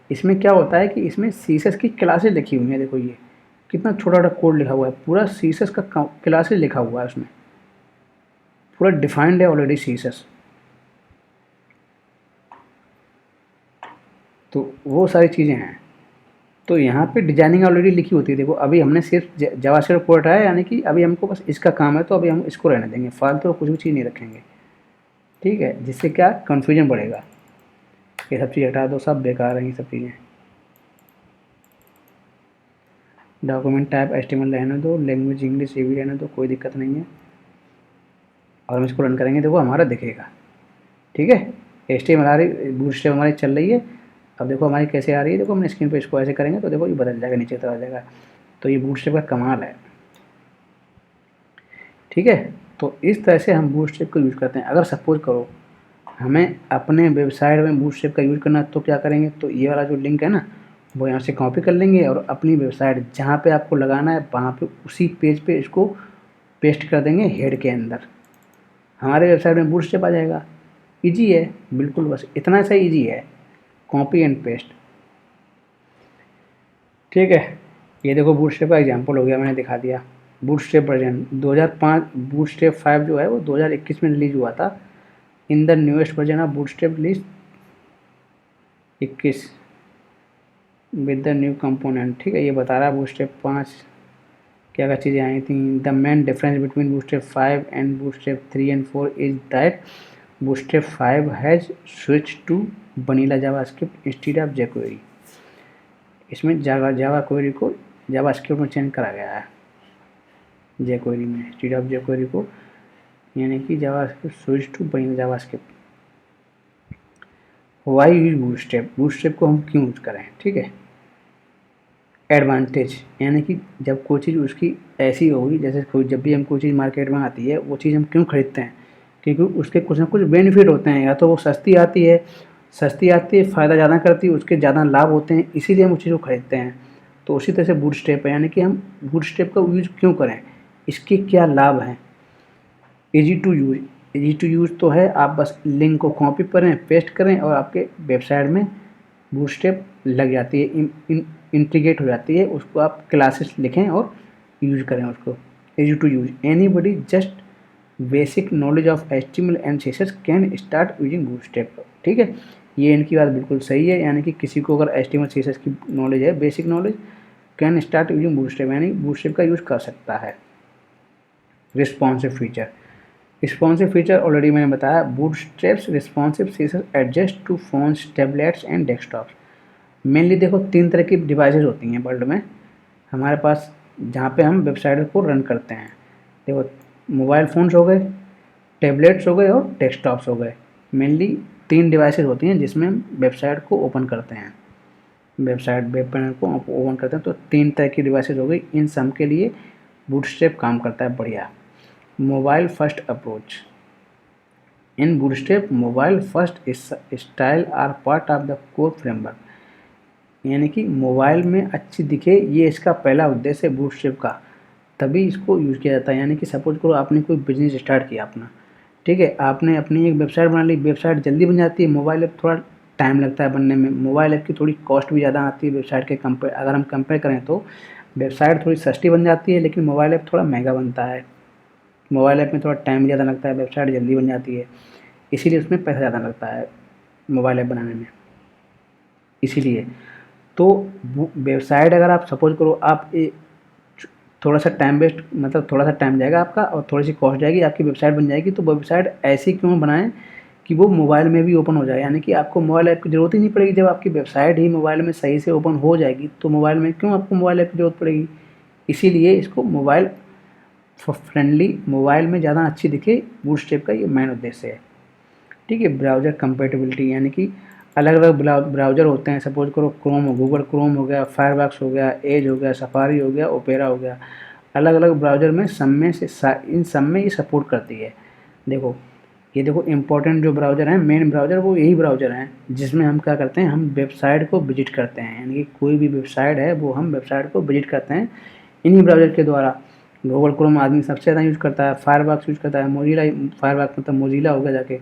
इसमें क्या होता है कि इसमें CSS की क्लासेस लिखी हुई हैं, देखो ये कितना छोटा छोटा कोड लिखा हुआ है, पूरा CSS का क्लासेस लिखा हुआ है उसमें, पूरा डिफाइंड है ऑलरेडी CSS। तो वो सारी चीज़ें हैं। तो यहाँ पे डिजाइनिंग ऑलरेडी लिखी होती है, देखो अभी हमने सिर्फ जावास्क्रिप्ट कोड हटाया, यानी कि अभी हमको बस इसका काम है तो अभी हम इसको रहने देंगे, फालतू कुछ भी चीज़ नहीं रखेंगे, ठीक है। जिससे क्या कन्फ्यूजन बढ़ेगा, ये सब चीज़ हटा दो, सब बेकार हैं ये सब चीज़ें। डॉक्यूमेंट टाइप HTML रहने दो, लैंग्वेज इंग्लिश ये भी रहने दो, कोई दिक्कत नहीं है। और हम इसको रन करेंगे, देखो हमारा दिखेगा, ठीक है। HTML आ रही, बूटस्ट्रैप हमारी चल रही है। अब देखो हमारी कैसे आ रही है, देखो हमने स्क्रीन पे इसको ऐसे करेंगे तो देखो ये बदल जाएगा, नीचे तरफ आ जाएगा। तो ये बूटस्ट्रैप का कमाल है, ठीक है। तो इस तरह से हम बूटस्ट्रैप को यूज़ करते हैं। अगर सपोज करो हमें अपने वेबसाइट में बूटस्ट्रैप का यूज़ करना है तो क्या करेंगे, तो ये वाला जो लिंक है ना वो यहाँ से कॉपी कर लेंगे और अपनी वेबसाइट जहाँ पे आपको लगाना है वहाँ पे उसी पेज पे इसको पेस्ट कर देंगे हेड के अंदर, हमारे वेबसाइट में बूटस्ट्रैप आ जाएगा। ईजी है बिल्कुल, बस इतना सा ईजी है, कॉपी एंड पेस्ट। ठीक है, ये देखो बूटस्ट्रैप का एग्जांपल हो गया, मैंने दिखा दिया। बूटस्ट्रैप वर्जन 2005, बूटस्ट्रैप 5 जो है वो 2021 में रिलीज हुआ था। In the newest version of bootstrap release 21 with the new component. ठीक है, ये बता रहा है बूटस्ट्रैप 5 क्या क्या चीज़ें आई थी। The main difference between Bootstrap 5 and Bootstrap 3 and 4 is that Bootstrap 5 has switch to vanilla JavaScript instead of jQuery। इसमें जावा क्वेरी को जावास्क्रिप्ट में चेंज करा गया है, jQuery में इंस्टेड ऑफ jQuery को, यानी कि JavaScript switch to vanilla JavaScript. Why use Bootstrap, Bootstrap को हम क्यों यूज करें। ठीक है, एडवांटेज, यानी कि जब कोई चीज़ उसकी ऐसी होगी, जैसे कोई जब भी हम कोई चीज़ मार्केट में आती है वो चीज़ हम क्यों खरीदते हैं, क्योंकि उसके कुछ ना कुछ बेनिफिट होते हैं। या तो वो सस्ती आती है, फ़ायदा ज़्यादा करती है, उसके ज़्यादा लाभ होते हैं, इसीलिए हम उस चीज़ को खरीदते हैं। तो उसी तरह से बूटस्ट्रैप है, यानी कि हम बूटस्ट्रैप का यूज क्यों करें, इसके क्या लाभ हैं। ईजी टू यूज़ तो है, आप बस लिंक को कॉपी करें, पेस्ट करें और आपके वेबसाइट में बूटस्ट्रैप लग जाती है, इंटीग्रेट हो जाती है। उसको आप क्लासेस लिखें और यूज करें उसको। Easy to use, anybody just basic knowledge of HTML and CSS can start using Bootstrap. ठीक है, ये इनकी बात बिल्कुल सही है, यानी कि किसी को अगर HTML CSS की नॉलेज है, basic knowledge, can start using Bootstrap, यानी बूटस्ट्रैप का यूज़ कर सकता है। रिस्पॉन्सिव फीचर ऑलरेडी मैंने बताया, Bootstraps responsive CSS adjust to phones, tablets and desktops. Mainly देखो 3 तरह की डिवाइसेस होती हैं वर्ल्ड में हमारे पास, जहाँ पे हम वेबसाइट को रन करते हैं। देखो, मोबाइल फ़ोन्स हो गए, टैबलेट्स हो गए और डेस्कटॉप्स हो गए। मेनली 3 डिवाइसेस होती हैं जिसमें हम वेबसाइट को ओपन करते हैं, वेब पैनल को ओपन करते हैं। तो 3 तरह की डिवाइसेस हो गई, इन सब के लिए बूटस्ट्रैप काम करता है बढ़िया। Mobile first approach, in Bootstrap mobile first style are part of the core framework, यानी कि मोबाइल में अच्छी दिखे, ये इसका पहला उद्देश्य है बूटस्ट्रैप का, तभी इसको यूज़ किया जाता है। यानी कि सपोज करो आपने कोई बिजनेस स्टार्ट किया अपना, ठीक है, आपने अपनी एक वेबसाइट बना ली, वेबसाइट जल्दी बन जाती है, मोबाइल ऐप थोड़ा टाइम लगता है बनने में, मोबाइल ऐप की थोड़ी कॉस्ट भी ज़्यादा आती है वेबसाइट के कंपेयर, अगर हम कंपेयर करें तो वेबसाइट थोड़ी सस्ती बन जाती है लेकिन मोबाइल ऐप थोड़ा महंगा बनता है। मोबाइल ऐप में थोड़ा टाइम ज़्यादा लगता है, वेबसाइट जल्दी बन जाती है, इसीलिए उसमें पैसा ज़्यादा लगता है मोबाइल ऐप बनाने में, इसीलिए। तो वेबसाइट अगर आप सपोज करो आप थोड़ा सा टाइम वेस्ट, मतलब थोड़ा सा टाइम जाएगा आपका और थोड़ी सी कॉस्ट जाएगी, आपकी वेबसाइट बन जाएगी। तो वेबसाइट ऐसी क्यों बनाएं कि वो मोबाइल में भी ओपन हो जाए, यानी कि आपको मोबाइल ऐप की ज़रूरत ही नहीं पड़ेगी। जब आपकी वेबसाइट ही मोबाइल में सही से ओपन हो जाएगी तो मोबाइल में क्यों आपको मोबाइल ऐप की ज़रूरत पड़ेगी। इसीलिए इसको मोबाइल फ्रेंडली, मोबाइल में ज़्यादा अच्छी दिखे, बूटस्ट्रैप का ये मेन उद्देश्य है। ठीक है, ब्राउज़र कंपेटिबिलिटी, यानी कि अलग अलग ब्राउज़र होते हैं। सपोज करो क्रोम, गूगल क्रोम हो गया, फायरफॉक्स हो गया, एज हो गया, सफारी हो गया, ओपेरा हो गया, अलग अलग ब्राउज़र में सब में से इन सब में ये सपोर्ट करती है। देखो, ये देखो इम्पोर्टेंट जो ब्राउज़र हैं, मेन ब्राउज़र वो यही ब्राउज़र हैं जिसमें हम क्या करते हैं, हम वेबसाइट को विजिट करते हैं, यानी कि कोई भी वेबसाइट है वो हम वेबसाइट को विजिट करते हैं इन्हीं ब्राउज़र के द्वारा। गूगल क्रोम आदमी सबसे ज़्यादा यूज़ करता है, फायरफॉक्स यूज़ करता है, मोजिला, फायरफॉक्स मतलब मोजिला हो गया जाके,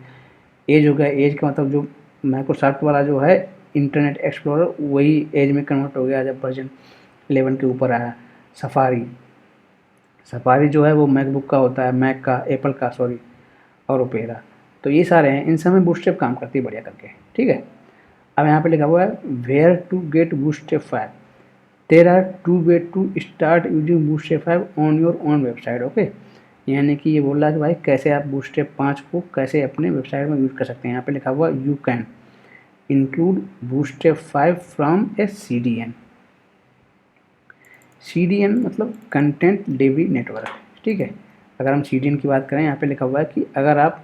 एज हो गया, एज का मतलब जो माइक्रोसॉफ्ट वाला जो है इंटरनेट एक्सप्लोरर, वही एज में कन्वर्ट हो गया जब वर्जन 11 के ऊपर आया। सफारी, सफारी जो है वो मैकबुक का होता है, मैक का, एप्पल का सॉरी, और ओपेरा। तो ये सारे हैं, इन सब में बूटस्ट्रैप काम करती है बढ़िया करके। ठीक है, अब यहाँ पे लिखा हुआ है where to get Bootstrap 5, there are 2 way to start using Bootstrap 5 on your own website. Okay, यानी कि ये बोल रहा है कि भाई कैसे आप बूटस्ट्रैप 5 को कैसे अपने वेबसाइट में यूज़ कर सकते हैं। यहाँ पे लिखा हुआ you can include bootstrap 5 from A CDN। CDN मतलब कंटेंट डिलीवरी नेटवर्क। ठीक है, अगर हम CDN की बात करें, यहाँ पे लिखा हुआ है कि अगर आप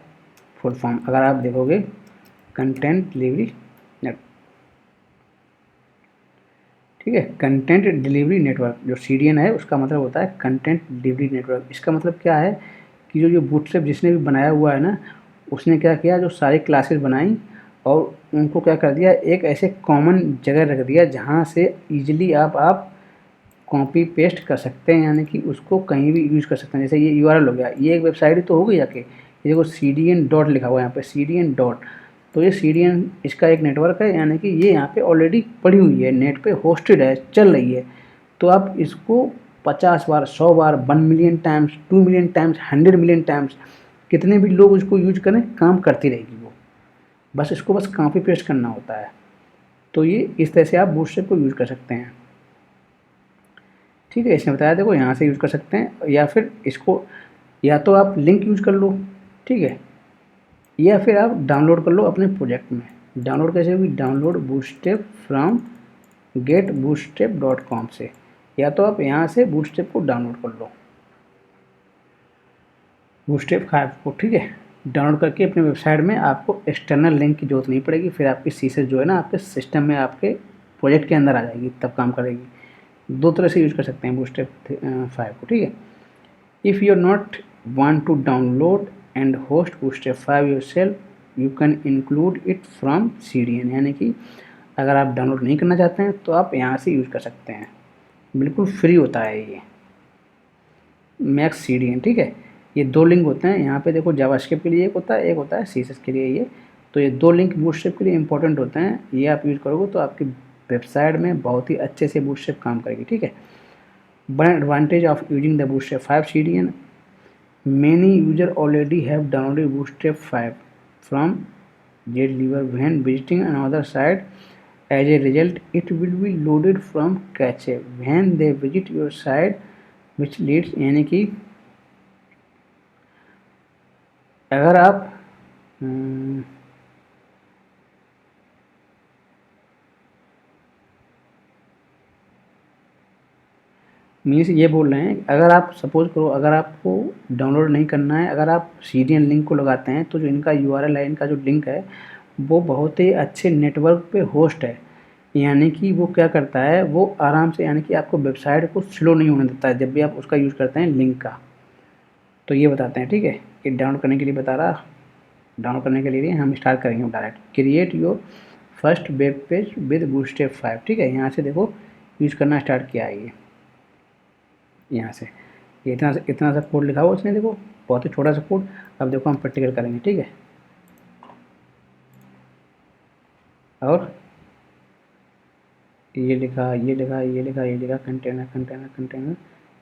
फुल फॉर्म अगर आप देखोगे, कंटेंट डिलीवरी नेटवर्क, ठीक है, कंटेंट डिलीवरी नेटवर्क जो CDN है उसका मतलब होता है कंटेंट डिलीवरी नेटवर्क। इसका मतलब क्या है कि जो बूटस्ट्रैप जिसने भी बनाया हुआ है ना, उसने क्या किया, जो सारी क्लासेस बनाई और उनको क्या कर दिया, एक ऐसे कॉमन जगह रख दिया जहाँ से ईजिली आप कॉपी पेस्ट कर सकते हैं, यानी कि उसको कहीं भी यूज़ कर सकते हैं। जैसे ये यूआरएल हो गया, ये एक वेबसाइट ही तो हो गई जाके, ये देखो CDN डॉट लिखा हुआ है यहाँ पे, CDN डॉट, तो ये CDN इसका एक नेटवर्क है, यानी कि ये यहाँ पे ऑलरेडी पड़ी हुई है, नेट पे होस्टेड है, चल रही है। तो आप इसको 50 बार, 100 बार, 1 million times, 2 million times, 100 million times, कितने भी लोग उसको यूज करें, काम करती रहेगी वो। बस इसको बस कॉपी पेस्ट करना होता है। तो ये इस तरह से आप बूटस्ट्रैप को यूज़ कर सकते हैं। ठीक है, इसने बताया देखो यहाँ से यूज़ कर सकते हैं, या फिर इसको या तो आप लिंक यूज़ कर लो, ठीक है, या फिर आप डाउनलोड कर लो अपने प्रोजेक्ट में। डाउनलोड कैसे होगी, डाउनलोड बूटस्ट्रैप फ्रॉम getbootstrap.com से, या तो आप यहाँ से बूटस्ट्रैप को डाउनलोड कर लो, बूटस्ट्रैप 5 को, ठीक है। डाउनलोड करके अपने वेबसाइट में आपको एक्सटर्नल लिंक की जरूरत नहीं पड़ेगी, फिर आपकी सीसेस जो है ना आपके सिस्टम में, आपके प्रोजेक्ट के अंदर आ जाएगी, तब काम करेगी। दो तरह से यूज़ कर सकते हैं बूटस्ट्रैप 5 को, ठीक है। If you are not want to download and host Bootstrap 5 yourself, you can include it from CDN, यानी कि अगर आप डाउनलोड नहीं करना चाहते हैं तो आप यहाँ से यूज़ कर सकते हैं, बिल्कुल फ्री होता है ये मैक्स CDN, ठीक है। ये 2 लिंक होते हैं यहाँ पे, देखो जावास्क्रिप्ट के लिए एक होता है, एक होता है CSS के लिए ये। तो ये 2 लिंक बूटस्ट्रैप के लिए इंपॉर्टेंट होते हैं, ये आप यूज़ करोगे तो आपकी वेबसाइट में बहुत ही अच्छे से बूटस्ट्रैप काम करेगी, ठीक है। One advantage of using the bootstrap 5 CDN, many user already have downloaded bootstrap 5 from JDeliver when visiting another site. As a result, it will be loaded from cache when they visit your site, which leads, यानी कि अगर आप means ये बोल रहे हैं, अगर आप सपोज करो, अगर आपको डाउनलोड नहीं करना है, अगर आप CDN लिंक को लगाते हैं तो जो इनका URL है, इनका जो लिंक है वो बहुत ही अच्छे नेटवर्क पे होस्ट है, यानी कि वो क्या करता है, वो आराम से, यानी कि आपको वेबसाइट को स्लो नहीं होने देता है जब भी आप उसका यूज़ करते हैं लिंक का। तो ये बताते हैं, ठीक है, ये डाउनलोड करने के लिए बता रहा। डाउनलोड करने के लिए हम स्टार्ट करेंगे direct, create your first web page with bootstrap 5, ठीक है। यहाँ से देखो यूज़ करना स्टार्ट किया है ये, यहाँ से ये इतना सा कोड लिखा हुआ उसने, देखो बहुत ही छोटा सा कोड। अब देखो हम प्रैक्टिकल करेंगे, ठीक है। और ये लिखा, ये लिखा, ये लिखा, ये लिखा, कंटेनर कंटेनर कंटेनर,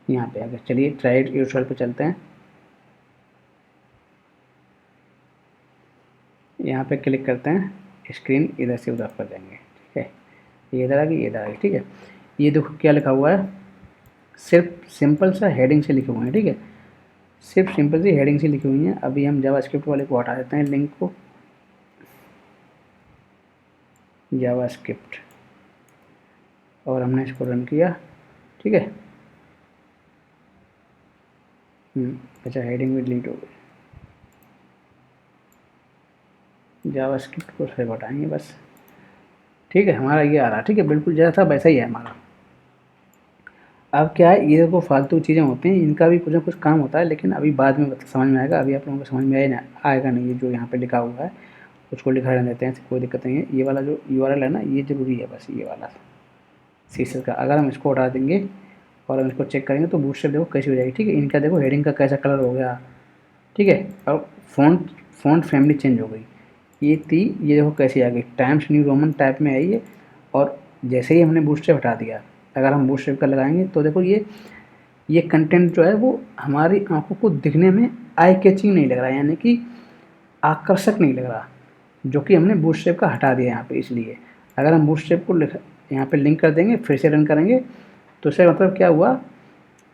यहाँ पे आ गया। चलिए ट्राई इट योरसेल्फ पे चलते हैं, यहाँ पे क्लिक करते हैं, स्क्रीन इधर से उधर कर देंगे, ठीक है। ये इधर आ गई, ये इधर आ गई, ठीक है। ये देखो क्या लिखा हुआ है, सिर्फ सिंपल सा हेडिंग से लिखे हुए हैं, ठीक है, सिर्फ सिंपल सी हेडिंग से लिखी हुई हैं। अभी हम जावास्क्रिप्ट वाले को हटा देते हैं, लिंक को, जावास्क्रिप्ट, और हमने इसको रन किया, ठीक है। अच्छा, हेडिंग भी डिलीट हो गई, जावास्क्रिप्ट को फिर हटाएंगे बस, ठीक है। हमारा ये आ रहा, ठीक है, बिल्कुल जैसा था वैसा ही है हमारा। अब क्या है, ये देखो फालतू चीज़ें होती हैं, इनका भी कुछ ना कुछ काम होता है, लेकिन अभी बाद में समझ में आएगा, अभी आप लोगों को समझ में आएगा नहीं। ये जो यहाँ पे लिखा हुआ है उसको लिखा रहने देते हैं, कोई दिक्कत नहीं है। ये वाला जो URL है ना, ये ज़रूरी है, बस ये वाला CSS का। अगर हम इसको हटा देंगे और हम इसको चेक करेंगे तो बूटस्ट्रैप देखो कैसी हो जाएगी, ठीक है। इनका देखो हेडिंग का कैसा कलर हो गया, ठीक है, और फ़ॉन्ट फैमिली चेंज हो गई। ये देखो कैसी आ गई, टाइम्स न्यू रोमन टाइप में आई है। और जैसे ही हमने बूटस्ट्रैप हटा दिया, अगर हम बूटस्ट्रैप का लगाएंगे तो देखो ये कंटेंट जो है वो हमारी आंखों को दिखने में आई कैचिंग नहीं लग रहा है, यानी कि आकर्षक नहीं लग रहा, जो कि हमने बूटस्ट्रैप का हटा दिया यहाँ पे। इसलिए अगर हम बूटस्ट्रैप को यहाँ पे लिंक कर देंगे, फिर से रन करेंगे, तो इससे मतलब क्या हुआ,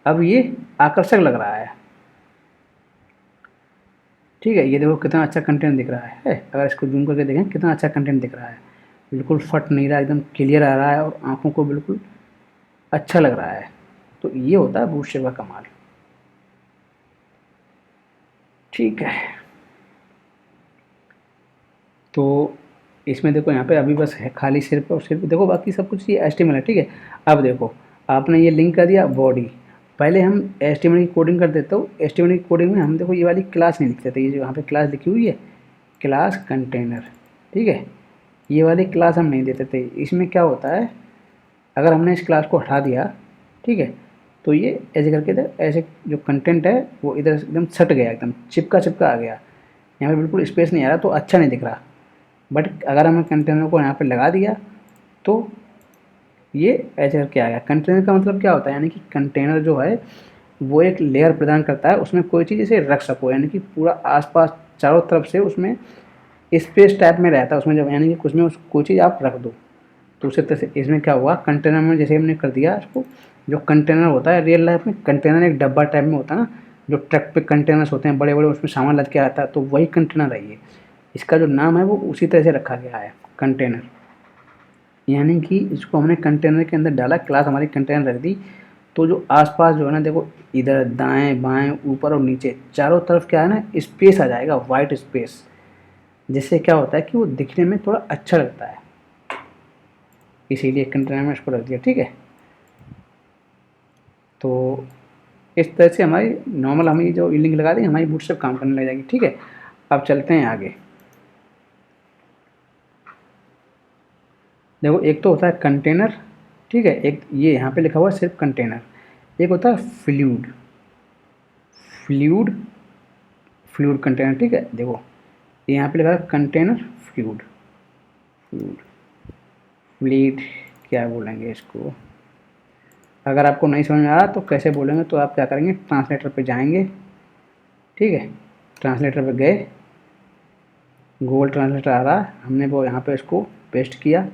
अब ये आकर्षक लग रहा है, ठीक है। ये देखो कितना अच्छा कंटेंट दिख रहा है। अगर इसको जूम करके देखें कितना अच्छा कंटेंट दिख रहा है, बिल्कुल फट नहीं रहा, एकदम क्लियर आ रहा है और आंखों को बिल्कुल अच्छा लग रहा है। तो ये होता है बूटस्ट्रैप का कमाल, ठीक है। तो इसमें देखो यहाँ पे अभी बस है खाली सिर्फ और सिर्फ, देखो बाकी सब कुछ ये HTML है, ठीक है। अब देखो आपने ये लिंक कर दिया बॉडी, पहले हम HTML की कोडिंग कर देते हो, HTML की कोडिंग में हम देखो ये वाली क्लास नहीं लिखते थे, ये जो यहाँ पे क्लास लिखी हुई है क्लास कंटेनर, ठीक है, ये वाली क्लास हम नहीं देते थे। इसमें क्या होता है, अगर हमने इस क्लास को हटा दिया, ठीक है, तो ये ऐसे करके इधर ऐसे जो कंटेंट है वो इधर एकदम सट गया, एकदम चिपका चिपका आ गया, यहाँ पे बिल्कुल स्पेस नहीं आ रहा, तो अच्छा नहीं दिख रहा। बट अगर हमने कंटेनर को यहाँ पे लगा दिया तो ये ऐसे करके आ गया। कंटेनर का मतलब क्या होता है, यानी कि कंटेनर जो है वो एक लेयर प्रदान करता है, उसमें कोई चीज़ इसे रख सको, यानी कि पूरा आसपास चारों तरफ से उसमें स्पेस टाइप में रहता है उसमें, जब यानी कि कुछ में उस कोई चीज़ आप रख दो। तो उसी तरह से इसमें क्या हुआ, कंटेनर में जैसे हमने कर दिया इसको, जो कंटेनर होता है रियल लाइफ में कंटेनर एक डब्बा टाइप में होता है ना, जो ट्रक पे कंटेनर्स होते हैं बड़े बड़े, उसमें सामान लद के आता है, तो वही कंटेनर है ये। इसका जो नाम है वो उसी तरह से रखा गया है, कंटेनर। यानी कि इसको हमने कंटेनर के अंदर डाला, क्लास हमारी कंटेनर रख दी, तो जो आसपास जो है ना देखो, इधर दाएं बाएं ऊपर और नीचे चारों तरफ क्या है ना, स्पेस आ जाएगा, वाइट स्पेस, जिससे क्या होता है कि वो दिखने में थोड़ा अच्छा लगता है, इसीलिए कंटेनर में इसको रख दिया, ठीक है। तो इस तरह से हमारी नॉर्मल हमें जो लिंक लगा देंगे हमारी बूटस्ट्रैप काम करने लग जाएगी, ठीक है। अब चलते हैं आगे। देखो एक तो होता है कंटेनर, ठीक है, एक ये यहाँ पे लिखा हुआ है सिर्फ कंटेनर, एक होता है फ्लूइड, फ्लूइड फ्लूइड कंटेनर, ठीक है। देखो यहाँ पे लिखा है कंटेनर फ्लूइड, फ्लूइड फ्लूइड क्या बोलेंगे इसको, अगर आपको नहीं समझ में आ रहा तो कैसे बोलेंगे, तो आप क्या करेंगे, ट्रांसलेटर पे जाएंगे, ठीक है, ट्रांसलेटर पे गए, गूगल ट्रांसलेटर आ रहा है, हमने वो यहाँ पे इसको पेस्ट किया,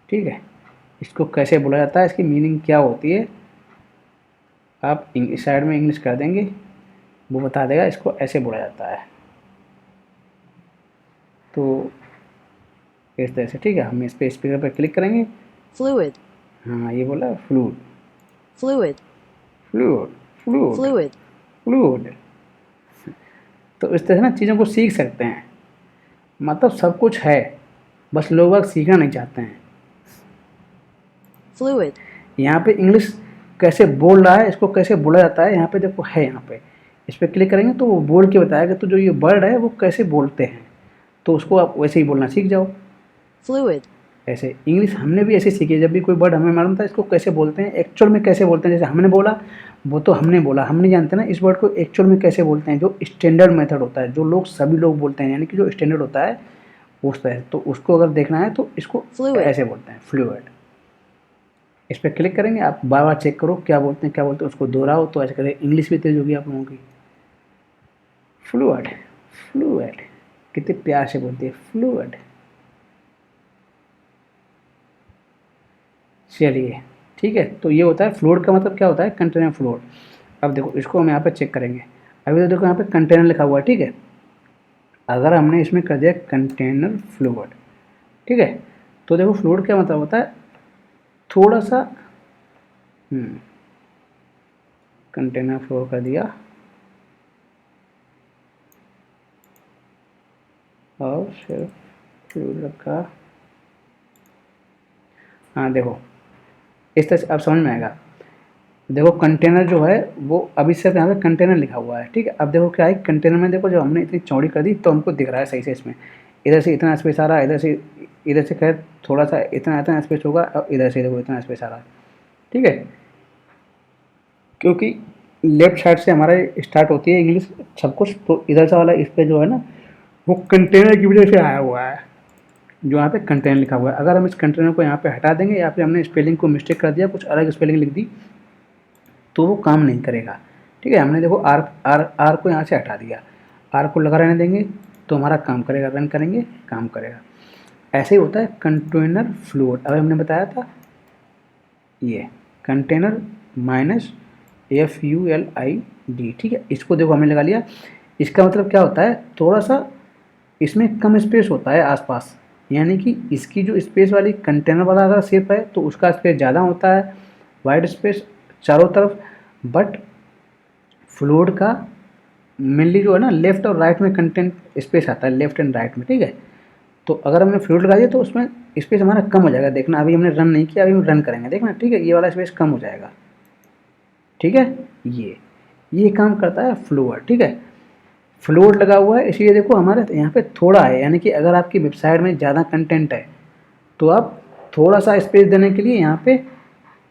ठीक है। इसको कैसे बोला जाता है, इसकी मीनिंग क्या होती है, आप इस साइड में इंग्लिश कर देंगे, वो बता देगा इसको ऐसे बोला जाता है। तो इस तरह से, ठीक है, हम इस पे स्पीकर पर क्लिक करेंगे, fluid, हाँ ये बोला fluid, fluid, fluid fluid fluid, fluid. तो इस तरह से ना चीज़ों को सीख सकते हैं, मतलब सब कुछ है, बस लोग बाग सीखना नहीं चाहते हैं। fluid, यहाँ पे इंग्लिश कैसे बोल रहा है, इसको कैसे बोला जाता है, यहाँ पे देखो है, यहाँ पे इस पर क्लिक करेंगे तो वो बोल के बताएगा, तो जो ये वर्ड है वो कैसे बोलते हैं, तो उसको आप वैसे ही बोलना सीख जाओ। fluid, ऐसे इंग्लिश हमने भी ऐसे सीखी है, जब भी कोई वर्ड हमें मालूम था इसको कैसे बोलते हैं, एक्चुअल में कैसे बोलते हैं, जैसे हमने बोला वो तो हमने बोला, हम नहीं जानते ना इस वर्ड को एक्चुअल में कैसे बोलते हैं, जो स्टैंडर्ड मेथड होता है, जो लोग सभी लोग बोलते हैं, यानी कि जो स्टैंडर्ड होता है उस तरह, तो उसको अगर देखना है तो इसको Fluid. ऐसे बोलते हैं, फ्लूइड। इस पर क्लिक करेंगे, आप बार बार चेक करो क्या बोलते हैं क्या बोलते हैं, उसको दोहराओ, तो ऐसे करें इंग्लिश भी तेज होगी आप लोगों की। फ्लूइड फ्लूइड, कितने प्यार से बोलती है फ्लूइड। चलिए ठीक है, तो ये होता है फ्लूइड का मतलब क्या होता है, कंटेनर फ्लूइड। अब देखो इसको हम यहाँ पे चेक करेंगे, अभी तो देखो यहाँ पे कंटेनर लिखा हुआ है, ठीक है, अगर हमने इसमें कर दिया कंटेनर फ्लूइड, ठीक है, तो देखो फ्लूइड क्या मतलब होता है, थोड़ा सा कंटेनर फ्लोर कर दिया और सिर्फ फ्लूइड रखा, हाँ देखो इस तरह से अब समझ में आएगा। देखो कंटेनर जो है वो अभी सिर्फ यहाँ पे कंटेनर लिखा हुआ है, ठीक है। अब देखो क्या है कंटेनर में, देखो जब हमने इतनी चौड़ी कर दी तो हमको दिख रहा है सही से, इसमें इधर से इतना स्पेस आ रहा है, इधर से खैर थोड़ा सा इतना इतना स्पेस होगा, और इधर से देखो इतना स्पेस आ रहा है, ठीक है, क्योंकि लेफ्ट साइड से हमारा स्टार्ट होती है इंग्लिश सब कुछ, तो इधर से वाला इस पर जो है ना वो कंटेनर की वजह से आया हुआ है, जो यहाँ पे कंटेनर लिखा हुआ है। अगर हम इस कंटेनर को यहाँ पे हटा देंगे या फिर हमने स्पेलिंग को मिस्टेक कर दिया, कुछ अलग स्पेलिंग लिख दी, तो वो काम नहीं करेगा, ठीक है। हमने देखो आर आर आर को यहाँ से हटा दिया, आर को लगा रहने देंगे तो हमारा काम करेगा, रन करेंगे काम करेगा। ऐसे ही होता है कंटेनर फ्लूइड, अभी हमने बताया था ये कंटेनर माइनस FULID, ठीक है, इसको देखो हमने लगा लिया। इसका मतलब क्या होता है, थोड़ा सा इसमें कम स्पेस होता है आसपास, यानी कि इसकी जो स्पेस वाली कंटेनर वाला अगर शेप है तो उसका स्पेस ज़्यादा होता है, वाइड स्पेस चारों तरफ, बट फ्लूइड का मेनली जो है ना लेफ्ट और राइट में कंटेंट स्पेस आता है, लेफ्ट एंड राइट में, ठीक है। तो अगर हमने फ्लूइड लगा दिया तो उसमें स्पेस हमारा कम हो जाएगा, देखना अभी हमने रन नहीं किया, अभी हम रन करेंगे, देखना, ठीक है, ये वाला स्पेस कम हो जाएगा, ठीक है। ये काम करता है फ्लोट, ठीक है। फ्लोट लगा हुआ है, इसलिए देखो हमारे यहाँ पे थोड़ा है, यानी कि अगर आपकी वेबसाइट में ज़्यादा कंटेंट है तो आप थोड़ा सा स्पेस देने के लिए यहाँ पे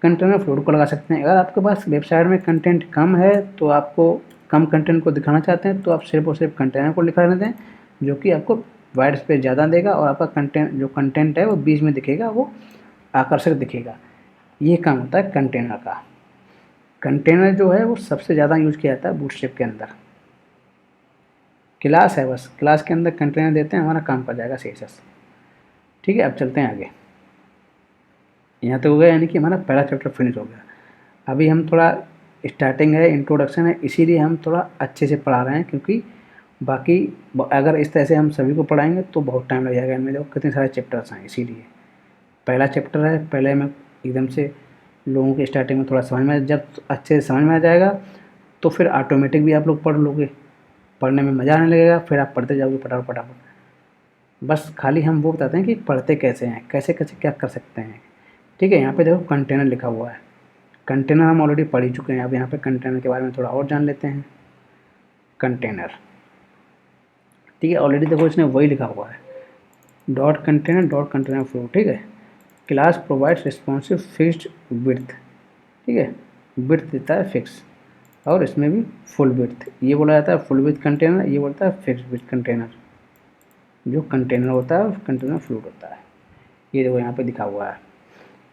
कंटेनर फ्लोट को लगा सकते हैं। अगर आपके पास वेबसाइट में कंटेंट कम है तो आपको कम कंटेंट को दिखाना चाहते हैं तो आप सिर्फ और सिर्फ कंटेनर को लिखा रहते हैं, जो कि आपको वाइड स्पेस ज़्यादा देगा और आपका कंटेंट है वो बीच में दिखेगा, वो आकर्षक दिखेगा। ये काम होता है कंटेनर का। कंटेनर जो है वो सबसे ज़्यादा यूज किया जाता है बूटस्ट्रैप के अंदर। क्लास है, बस क्लास के अंदर कंटेनर देते हैं, हमारा काम कर जाएगा CSS। ठीक है, अब चलते हैं आगे। यहाँ तक हो गया, यानी कि हमारा पहला चैप्टर फिनिश हो गया। अभी हम थोड़ा स्टार्टिंग है, इंट्रोडक्शन है, इसीलिए हम थोड़ा अच्छे से पढ़ा रहे हैं, क्योंकि बाकी अगर इस तरह से हम सभी को पढ़ाएंगे तो बहुत टाइम लग जाएगा। इनमें देखो कितने सारे चैप्टर्स हैं, इसीलिए पहला चैप्टर है। पहले में एकदम से लोगों के स्टार्टिंग में थोड़ा समझ में, जब अच्छे से समझ में आ जाएगा तो फिर ऑटोमेटिक भी आप लोग पढ़ लोगे, पढ़ने में मज़ा आने लगेगा, फिर आप पढ़ते जाओगे फटाफट। बस खाली हम वो बताते हैं कि पढ़ते कैसे हैं, कैसे कैसे क्या कर सकते हैं। ठीक है, यहाँ पे देखो कंटेनर लिखा हुआ है। कंटेनर हम ऑलरेडी पढ़ ही चुके हैं। अब यहाँ पे कंटेनर के बारे में थोड़ा और जान लेते हैं। कंटेनर, ठीक है, ऑलरेडी देखो इसने वही लिखा हुआ है, डॉट कंटेनर फ्लो। ठीक है, class provides responsive fixed width. ठीक है, विड्थ देता है फिक्स, और इसमें भी फुल विड्थ। ये बोला जाता है फुल विड्थ कंटेनर, ये बोलता है फिक्स्ड विड्थ कंटेनर। जो कंटेनर होता है कंटेनर फ्लोट होता है। ये देखो यहाँ पे दिखा हुआ है।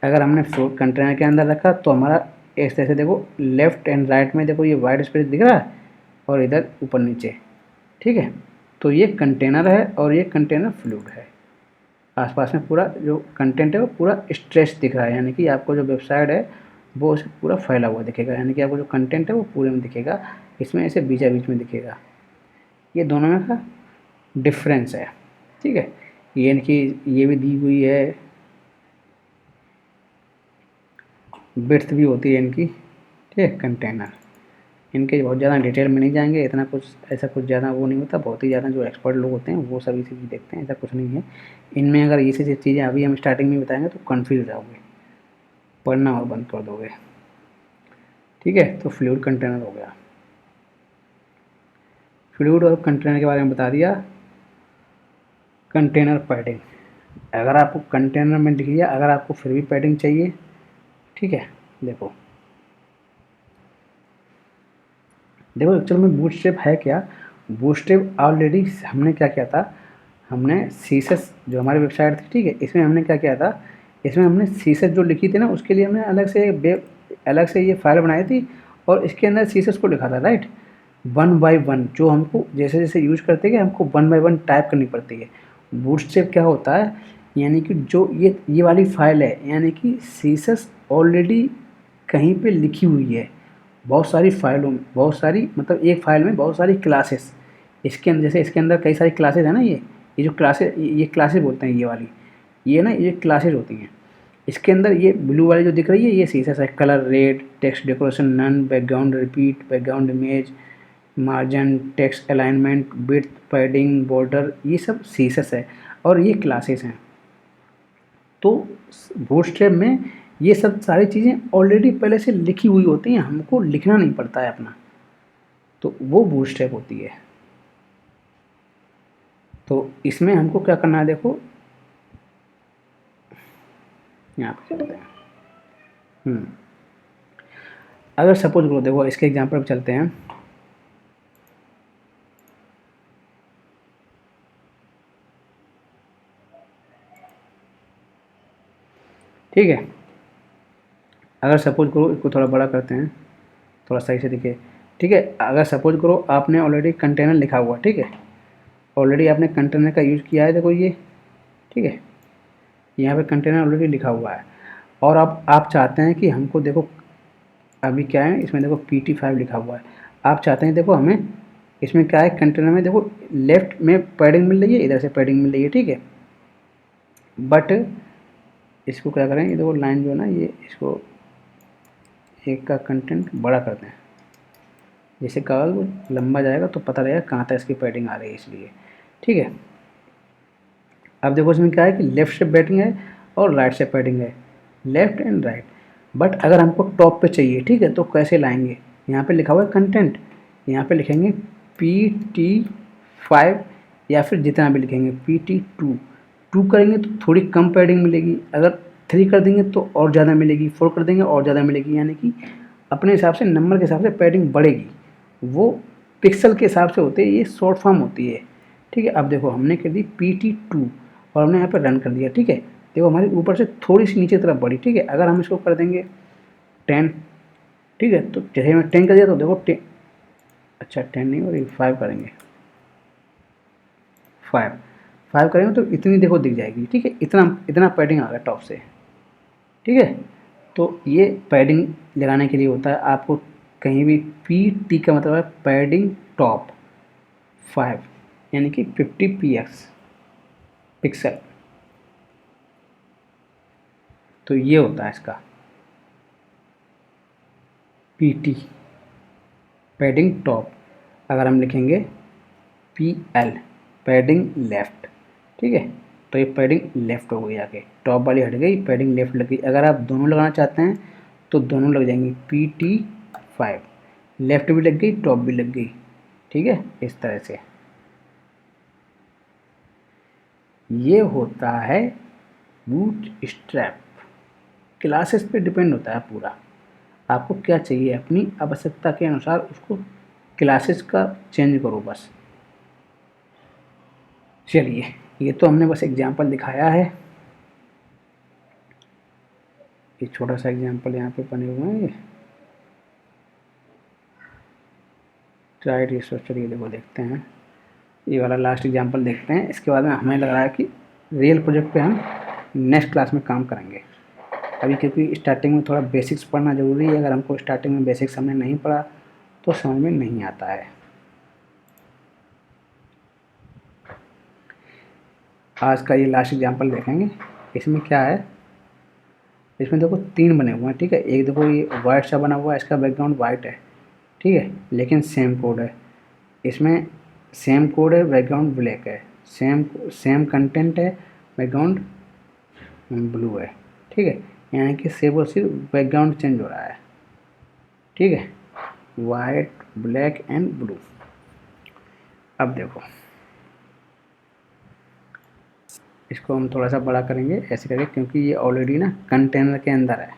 अगर हमने फ्लोट कंटेनर के अंदर रखा तो हमारा इस तरह से देखो लेफ्ट एंड राइट में देखो ये वाइड स्पेस दिख रहा है और इधर ऊपर नीचे। ठीक है, तो ये कंटेनर है और ये कंटेनर फ्लूइड है। आसपास में पूरा जो कंटेंट है वो पूरा स्ट्रेच दिख रहा है, यानी कि आपको जो वेबसाइट है वो उसे पूरा फैला हुआ दिखेगा, यानी कि आपको जो कंटेंट है वो पूरे में दिखेगा, इसमें ऐसे बीचा बीच में दिखेगा। ये दोनों में का डिफरेंस है। ठीक है, यानी कि ये भी दी हुई है, विड्थ भी होती है इनकी। ठीक है, कंटेनर इनके बहुत ज़्यादा डिटेल में नहीं जाएंगे, इतना कुछ ऐसा कुछ ज़्यादा वो नहीं होता। बहुत ही ज़्यादा जो एक्सपर्ट लोग होते हैं वो सभी चीज़ देखते हैं, ऐसा कुछ नहीं है इनमें। अगर ये से चीज़ें अभी हम स्टार्टिंग में बताएंगे तो कन्फ्यूज हो जाओगे, पढ़ना और बंद कर दोगे। ठीक है, तो फ्लूइड कंटेनर हो गया। फ्लूइड और कंटेनर के बारे में बता दिया। कंटेनर पैडिंग, अगर आपको कंटेनर में लिख लिया, अगर आपको फिर भी पैडिंग चाहिए, ठीक है, देखो एक्चुअल में बूटस्ट्रैप है क्या। बूटस्ट्रैप ऑलरेडी हमने क्या किया था, हमने CSS जो हमारी वेबसाइट थी, ठीक है, इसमें हमने क्या किया था, इसमें हमने CSS जो लिखी थी ना, उसके लिए हमने अलग से ये फाइल बनाई थी और इसके अंदर CSS को लिखा था, राइट। 1 बाय 1 जो हमको जैसे जैसे यूज करते हैं हमको 1 बाय 1 टाइप करनी पड़ती है। बूटस्ट्रैप क्या होता है, यानी कि जो ये वाली फाइल है, यानी कि CSS ऑलरेडी कहीं पे लिखी हुई है, बहुत सारी फाइलों में, बहुत सारी मतलब एक फाइल में बहुत सारी क्लासेस। इसके अंदर जैसे इसके अंदर कई सारी क्लासेस है ना, ये जो क्लासेस, ये क्लासेस बोलते हैं, ये वाली ये ना ये क्लासेस होती हैं। इसके अंदर ये ब्लू वाली जो दिख रही है ये CSS है। Colour red, text decoration none, background repeat, background image, margin, text alignment, width, padding, border, ये सब CSS है और ये क्लासेस हैं। तो बूटस्ट्रैप में ये सब सारी चीज़ें ऑलरेडी पहले से लिखी हुई होती हैं, हमको लिखना नहीं पड़ता है अपना, तो वो बूटस्ट्रैप होती है। तो इसमें हमको क्या करना है, देखो यहाँ पे चलते हैं। अगर सपोज करो, देखो इसके एग्जांपल पे चलते हैं। ठीक है, अगर सपोज करो, इसको थोड़ा बड़ा करते हैं, थोड़ा सही से दिखे। ठीक है, अगर सपोज करो आपने ऑलरेडी कंटेनर लिखा हुआ, ठीक है, ऑलरेडी आपने कंटेनर का यूज़ किया है, देखो ये, ठीक है, यहाँ पे कंटेनर ऑलरेडी लिखा हुआ है और आप चाहते हैं कि हमको, देखो अभी क्या है इसमें, देखो PT5 लिखा हुआ है। आप चाहते हैं, देखो हमें इसमें क्या है, कंटेनर में देखो लेफ्ट में पैडिंग मिल रही है, इधर से पैडिंग मिल रही है, ठीक है, बट इसको क्या करें, ये देखो लाइन जो है ना, ये इसको एक का कंटेंट बड़ा करते हैं, जैसे कागज लंबा जाएगा तो पता रहेगा कहाँ तक इसकी पैडिंग आ रही है, इसलिए। ठीक है, अब देखो इसमें क्या है कि लेफ्ट से पैडिंग है और राइट से पैडिंग है, लेफ्ट एंड राइट। बट अगर हमको टॉप पे चाहिए, ठीक है, तो कैसे लाएंगे? यहाँ पे लिखा हुआ है कंटेंट, यहाँ पे लिखेंगे PT5 या फिर जितना भी लिखेंगे PT2। 2 करेंगे तो थोड़ी कम पैडिंग मिलेगी, अगर 3 कर देंगे तो और ज़्यादा मिलेगी, 4 कर देंगे और ज़्यादा मिलेगी, यानी कि अपने हिसाब से नंबर के हिसाब से पैडिंग बढ़ेगी। वो पिक्सल के हिसाब से होते हैं, ये शॉर्ट फॉर्म होती है, ठीक है। अब देखो हमने कर दी PT2 और हमने यहाँ पर रन कर दिया, ठीक है। देखो हमारी ऊपर से थोड़ी सी नीचे तरफ बढ़ी, ठीक है। अगर हम इसको कर देंगे 10, ठीक है, तो जैसे मैं 10 कर दिया तो देखो 10, अच्छा 10 नहीं और 5 करेंगे, 5 करेंगे तो इतनी देखो दिख जाएगी, ठीक है। इतना इतना पैडिंग आ गया टॉप से, ठीक है। तो ये पैडिंग लगाने के लिए होता है, आपको कहीं भी PT का मतलब है पैडिंग टॉप 5 यानी कि 50 पिक्सल, तो ये होता है इसका PT पैडिंग टॉप। अगर हम लिखेंगे PL पैडिंग लेफ्ट, ठीक है, तो ये पैडिंग लेफ्ट हो गई, आगे टॉप वाली हट गई, पैडिंग लेफ्ट लग गई। अगर आप दोनों लगाना चाहते हैं तो दोनों लग जाएंगी, PT5 लेफ्ट भी लग गई टॉप भी लग गई, ठीक है। इस तरह से ये होता है बूट स्ट्रैप। क्लासेस पे डिपेंड होता है पूरा, आपको क्या चाहिए अपनी आवश्यकता के अनुसार उसको क्लासेस का चेंज करो बस। चलिए, ये तो हमने बस एग्जांपल दिखाया है, एक छोटा सा एग्जांपल यहाँ पे बने हुए हैं। ट्राई रिसर्च, चलिए देखो देखते हैं, ये वाला लास्ट एग्जांपल देखते हैं, इसके बाद में हमें लग रहा है कि रियल प्रोजेक्ट पे हम नेक्स्ट क्लास में काम करेंगे। अभी क्योंकि स्टार्टिंग में थोड़ा बेसिक्स पढ़ना ज़रूरी है, अगर हमको स्टार्टिंग में बेसिक्स हमने नहीं पढ़ा तो समझ में नहीं आता है। आज का ये लास्ट एग्जांपल देखेंगे, इसमें क्या है, इसमें देखो 3 बने हुए हैं, ठीक है। एक देखो ये वाइट सा बना हुआ है, इसका बैकग्राउंड वाइट है, ठीक है, लेकिन सेम कोड है। इसमें सेम कोड है, बैकग्राउंड ब्लैक है, सेम कंटेंट है, बैकग्राउंड ब्लू है, ठीक है। यानी कि सिर्फ और सिर्फ बैकग्राउंड चेंज हो रहा है, ठीक है, वाइट ब्लैक एंड ब्लू। अब देखो इसको हम थोड़ा सा बड़ा करेंगे ऐसे करके, क्योंकि ये ऑलरेडी ना कंटेनर के अंदर है,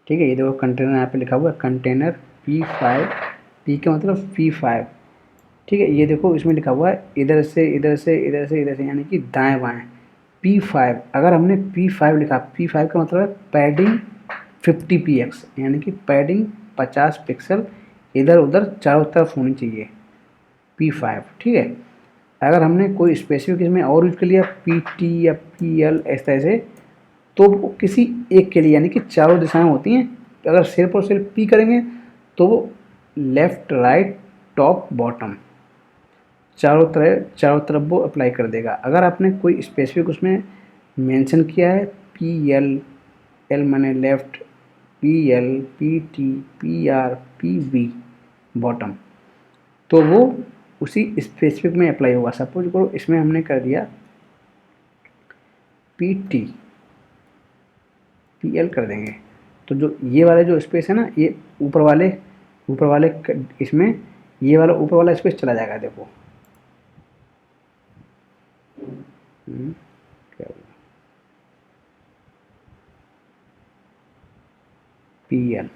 ठीक है। ये देखो कंटेनर यहाँ पे लिखा हुआ है कंटेनर P5, P का मतलब P5, ठीक है। ये देखो इसमें लिखा हुआ है इधर से इधर से इधर से इधर से, यानी कि दाएं बाएं P5। अगर हमने P5 लिखा, P5 का मतलब है पैडिंग 50px, यानी कि पैडिंग 50 पिक्सल इधर उधर चारों तरफ होनी चाहिए, P5, ठीक है। अगर हमने कोई स्पेसिफिक इसमें और यूज कर लिया PT या PL इस तरह से, तो वो किसी एक के लिए, यानी कि चारों दिशाएं होती हैं। अगर सिर्फ और सिर्फ P करेंगे तो वो लेफ्ट राइट टॉप बॉटम चारों तरफ वो अप्लाई कर देगा। अगर आपने कोई स्पेसिफिक उसमें मेंशन किया है PL, L माने left, PL, PT, PR, PB bottom, तो वो उसी स्पेसिफिक में अप्लाई होगा। सपोज करो इसमें हमने कर दिया PT, PL कर देंगे, तो जो ये वाले जो स्पेस है ना, ये ऊपर वाले इसमें ये वाला ऊपर वाला स्पेस चला जाएगा। देखो क्या हुआ, PL,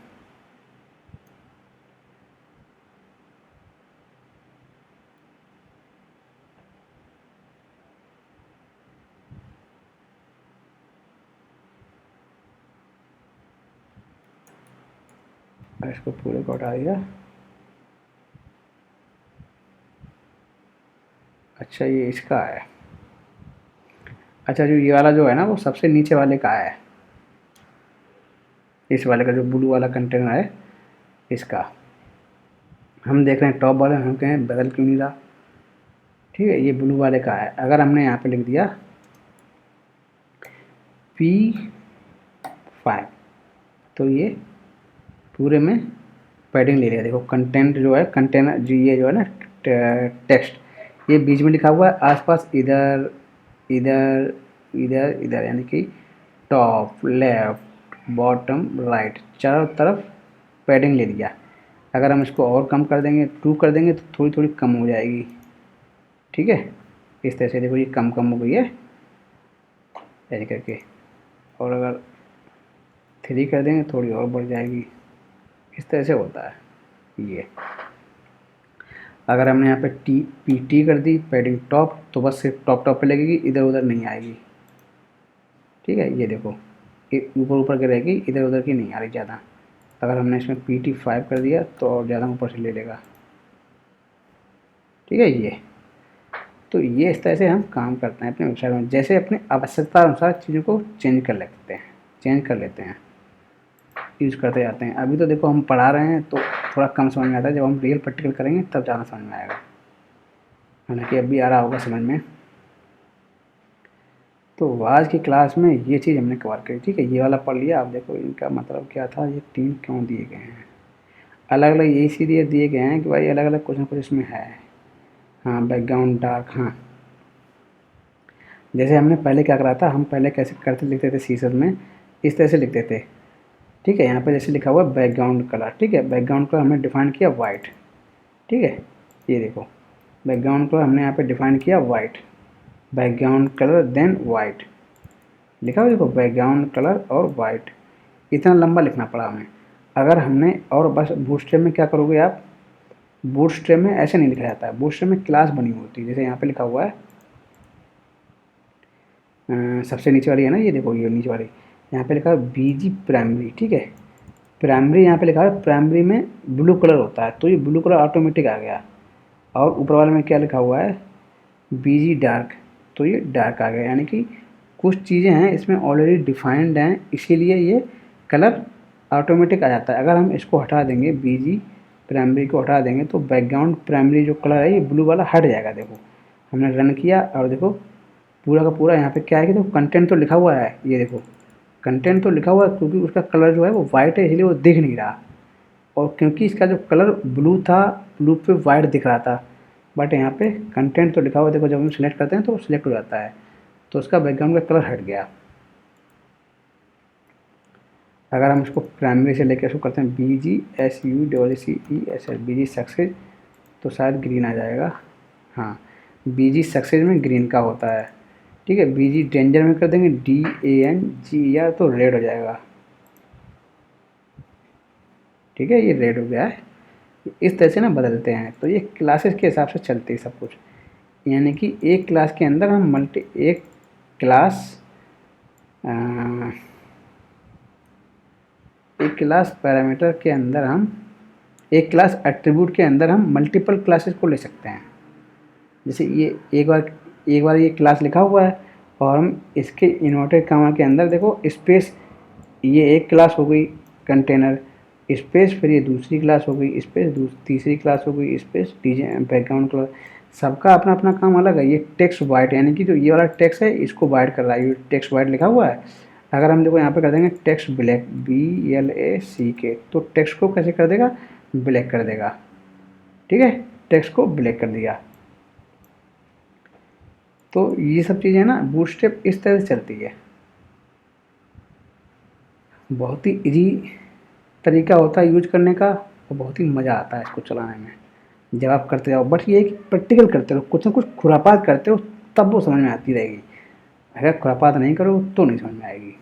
इसको पूरे को हटा दिया। अच्छा ये इसका है, अच्छा जो ये वाला जो है ना वो सबसे नीचे वाले का है, इस वाले का जो ब्लू वाला कंटेनर है इसका। हम देख रहे हैं टॉप वाले, हम कहें बदल क्यों नहीं रहा, ठीक है। ये ब्लू वाले का है। अगर हमने यहाँ पे लिख दिया P5, तो ये पूरे में पैडिंग ले लिया। देखो कंटेंट जो है, कंटेनर जो ये जो है ना टेक्स्ट, ये बीच में लिखा हुआ है, आसपास इधर इधर इधर इधर, यानी कि टॉप लेफ्ट बॉटम राइट, चारों तरफ पैडिंग ले लिया। अगर हम इसको और कम कर देंगे, 2 कर देंगे तो थोड़ी थोड़ी कम हो जाएगी, ठीक है। इस तरह से देखो ये कम हो गई है ऐसे करके, और अगर 3 कर देंगे थोड़ी और बढ़ जाएगी, इस तरह से होता है ये। अगर हमने यहाँ पे टी कर दी पैडिंग टॉप, तो बस सिर्फ टॉप पे लगेगी, इधर उधर नहीं आएगी, ठीक है। ये देखो ऊपर ऊपर की रहेगी, इधर उधर की नहीं आ रही ज़्यादा। अगर हमने इसमें PT5 कर दिया तो और ज़्यादा ऊपर से ले लेगा, ठीक है। ये तो ये इस तरह से हम काम करते हैं अपने वेबसाइट में, जैसे अपने आवश्यकता अनुसार चीज़ों को चेंज कर लेते हैं, यूज़ करते जाते हैं। अभी तो देखो हम पढ़ा रहे हैं तो थोड़ा कम समझ में आता है, जब हम रियल प्रैक्टिकल करेंगे तब ज़्यादा समझ में आएगा, हालांकि अभी आ रहा होगा समझ में। तो आज की क्लास में ये चीज़ हमने कवर करी, ठीक है। ये वाला पढ़ लिया। आप देखो इनका मतलब क्या था, ये 3 क्यों दिए गए हैं, अलग अलग ये इसीलिए दिए गए हैं कि भाई अलग अलग कुछ ना कुछ इसमें है। हाँ बैकग्राउंड डार्क, हाँ जैसे हमने पहले क्या करा था, हम पहले कैसे करते लिखते थे शीर्षक में, इस तरह से लिखते थे, ठीक है। यहाँ पे जैसे लिखा हुआ है बैकग्राउंड कलर, ठीक है। बैकग्राउंड कलर हमने डिफाइन किया वाइट, ठीक है। ये देखो बैकग्राउंड कलर हमने यहाँ पे डिफाइन किया white, background colour then white लिखा हुआ, देखो बैकग्राउंड कलर और वाइट। इतना लंबा लिखना पड़ा हमें। अगर हमने और बस बूटस्ट्रैप में क्या करोगे आप, बूटस्ट्रैप में ऐसे नहीं लिखा जाता है, बूटस्ट्रैप में क्लास बनी होती है, जैसे यहाँ पे लिखा हुआ है सबसे नीचे वाली है ना, ये देखो ये नीचे वाली, यहाँ पे लिखा है BG प्राइमरी, ठीक है। प्राइमरी यहाँ पे लिखा है, प्राइमरी में ब्लू कलर होता है, तो ये ब्लू कलर ऑटोमेटिक आ गया। और ऊपर वाले में क्या लिखा हुआ है BG डार्क, तो ये डार्क आ गया, यानी कि कुछ चीज़ें हैं इसमें ऑलरेडी डिफाइंड हैं, इसीलिए ये कलर ऑटोमेटिक आ जाता है। अगर हम इसको हटा देंगे, BG प्राइमरी को हटा देंगे, तो बैकग्राउंड प्राइमरी जो कलर है ये ब्लू वाला हट जाएगा। देखो हमने रन किया और देखो पूरा का पूरा यहाँ पे क्या है कि देखो कंटेंट तो लिखा हुआ है, ये देखो कंटेंट तो लिखा हुआ है, क्योंकि उसका कलर जो है वो वाइट है, इसलिए वो दिख नहीं रहा। और क्योंकि इसका जो कलर ब्लू था, ब्लू पे वाइट दिख रहा था, बट यहाँ पे कंटेंट तो लिखा हुआ है, देखो जब हम सिलेक्ट करते हैं तो वो सिलेक्ट हो जाता है, तो उसका बैकग्राउंड का कलर हट गया। अगर हम इसको प्राइमरी से लेकर इसको करते हैं BGSUCCESS BG सक्सेस, तो शायद ग्रीन आ जाएगा। हाँ BG सक्सेस में ग्रीन का होता है, ठीक है। BG डेंजर में कर देंगे DANGER, तो रेड हो जाएगा, ठीक है। ये रेड हो गया है। इस तरह से ना बदलते हैं, तो ये क्लासेस के हिसाब से चलती है सब कुछ, यानी कि एक क्लास के अंदर हम एक क्लास पैरामीटर के अंदर हम एक क्लास एट्रीब्यूट के अंदर हम मल्टीपल क्लासेस को ले सकते हैं। जैसे ये एक बार ये क्लास लिखा हुआ है, और हम इसके इन्वर्टेड कामा के अंदर देखो स्पेस, ये एक क्लास हो गई कंटेनर स्पेस, फिर ये दूसरी क्लास हो गई स्पेस, तीसरी क्लास हो गई स्पेस, बैकग्राउंड कलर, सबका अपना अपना काम अलग है। ये टेक्स्ट वाइट, यानी कि जो ये वाला टेक्स्ट है इसको वाइट कर रहा है, ये टेक्स्ट वाइट लिखा हुआ है। अगर हम देखो यहाँ पे कर देंगे टेक्स्ट ब्लैक BLACK, तो टेक्स्ट को कैसे कर देगा, ब्लैक कर देगा, ठीक है। टेक्स्ट को ब्लैक कर दिया। तो ये सब चीज़ें ना बूटस्ट्रैप इस तरह से चलती है, बहुत ही इजी तरीका होता है यूज करने का, और बहुत ही मज़ा आता है इसको चलाने में जब आप करते जाओ। बट ये प्रैक्टिकल करते रहो, कुछ ना कुछ खुरापात करते हो तब वो समझ में आती रहेगी, अगर खुरापात नहीं करो तो नहीं समझ में आएगी।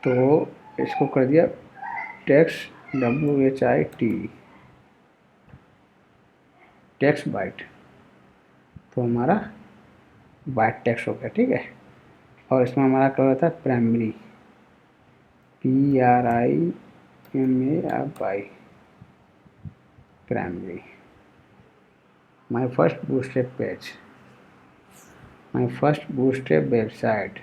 तो इसको कर दिया टेक्स्ट WHIT, टेक्स्ट बाइट, तो हमारा वाइट टेक्स्ट हो गया, ठीक है। और इसमें हमारा कलर था primary PRIMARY, primary. My first bootstrap page, my first bootstrap website,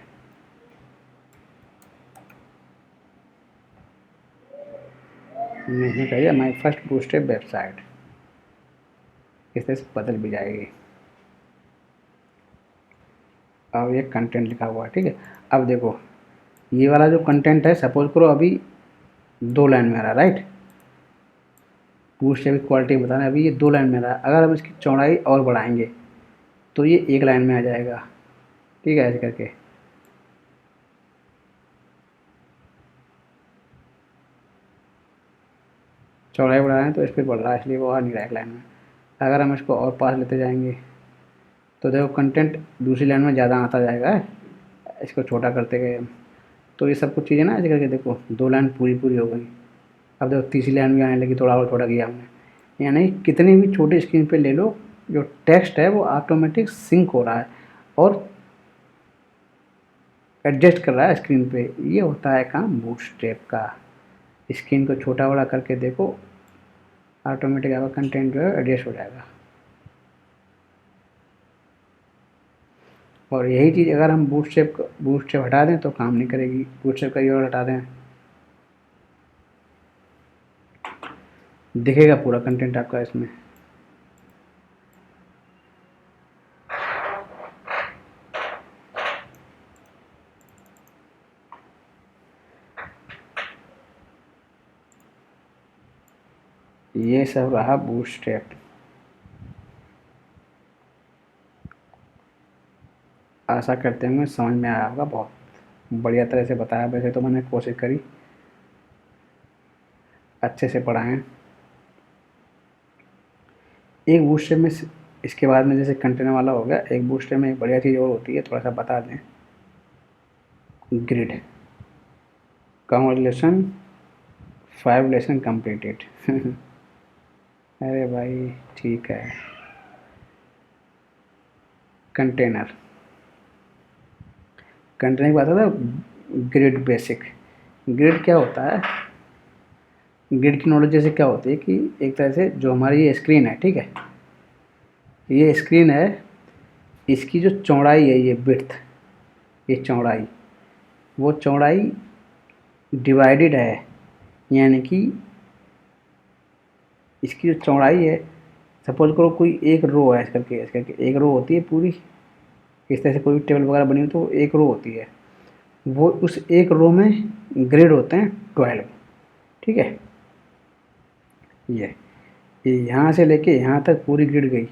नहीं कहिए माय फर्स्ट बूटस्ट्रैप वेबसाइट, इस तरह से बदल भी जाएगी। अब ये कंटेंट लिखा हुआ है, ठीक है। अब देखो ये वाला जो कंटेंट है, सपोज करो अभी 2 लाइन में आ रहा है, राइट। बूटस्ट्रैप क्वालिटी बताना है, अभी ये 2 लाइन में आ रहा है। अगर हम इसकी चौड़ाई और बढ़ाएंगे तो ये 1 लाइन में आ जाएगा, ठीक है, ऐसे करके। चौड़ाई बढ़ा रहे हैं तो स्पीड बढ़ रहा है, इसलिए वो आ नहीं रहा है एक लाइन में। अगर हम इसको और पास लेते जाएंगे तो देखो कंटेंट दूसरी लाइन में ज़्यादा आता जाएगा, इसको छोटा करते गए हम। तो ये सब कुछ चीज़ें ना ऐसे करके देखो, 2 लाइन पूरी पूरी हो गई। अब देखो तीसरी लाइन भी आने लगी, थोड़ा और छोटा किया हमने। यानी कितनी भी छोटी स्क्रीन पे ले लो, जो टेक्स्ट है वो ऑटोमेटिक सिंक हो रहा है और एडजस्ट कर रहा है स्क्रीन पे। ये होता है काम बूटस्ट्रैप का। स्क्रीन को छोटा बड़ा करके देखो, ऑटोमेटिक आपका कंटेंट जो है एडजस्ट हो जाएगा। और यही चीज़ अगर हम बूटस्ट्रैप हटा दें तो काम नहीं करेगी। बूटस्ट्रैप का कीवर्ड हटा दें, दिखेगा पूरा कंटेंट आपका इसमें। ये सब रहा बूटस्ट्रैप। आशा करते हैं समझ में आया होगा, बहुत बढ़िया तरह से बताया। वैसे तो मैंने कोशिश करी अच्छे से पढ़ाएं। एक बूस्टर में इसके बाद में जैसे कंटेनर वाला हो गया, एक बूस्टर में एक बढ़िया चीज़ और होती है, थोड़ा सा बता दें। ग्रिड। Congratulation, 5 lesson completed. अरे भाई ठीक है। कंटेनर कंटेनर की बात था, ग्रिड बेसिक। ग्रिड क्या होता है? ग्रिड की नॉलेज जैसे क्या होती है कि एक तरह से जो हमारी ये स्क्रीन है, ठीक है, ये स्क्रीन है, इसकी जो चौड़ाई है, ये विड्थ, ये चौड़ाई, वो चौड़ाई डिवाइडेड है। यानी कि इसकी जो चौड़ाई है, सपोज करो कोई एक रो है, इस करके एक रो होती है पूरी। इस तरह से कोई भी टेबल वगैरह बनी हो तो एक रो होती है, वो उस एक रो में ग्रिड होते हैं 12। ठीक है, ये यहाँ से लेके यहाँ तक पूरी ग्रिड गई।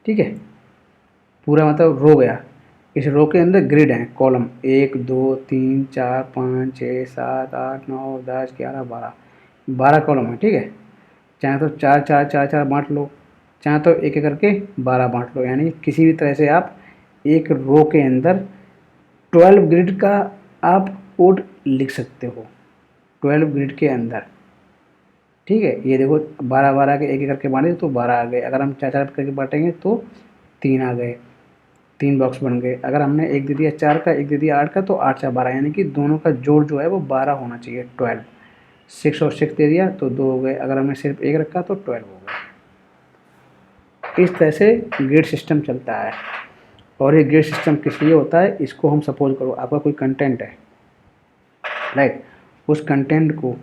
ठीक है, पूरा मतलब रो गया। इस रो के अंदर ग्रिड है, कॉलम 1 2 3 4 5 6 7 8 9 10 11 12 कॉलम है। ठीक है, चाहे तो 4 4 4 4 बांट लो, चाहे तो एक एक करके 12 बांट लो। यानी किसी भी तरह से आप एक रो के अंदर 12 ग्रिड का आप कोड लिख सकते हो, 12 ग्रिड के अंदर। ठीक है, ये देखो 12 12 के एक एक करके बांटे तो 12 आ गए। अगर हम 4 4 करके बांटेंगे तो 3 आ गए, 3 बॉक्स बन गए। अगर हमने एक दे दिया 4 का, एक दे दिया 8 का, तो 8 4 12, यानी कि दोनों का जोड़ जो है वो 12 होना चाहिए, 12। 6 और 6 दे दिया तो 2 हो गए। अगर हमने सिर्फ एक रखा तो 12 हो गए। इस तरह से ग्रिड सिस्टम चलता है। और ये ग्रिड सिस्टम किस लिए होता है? इसको हम सपोज करो आपका कोई कंटेंट है, राइट, उस कंटेंट को,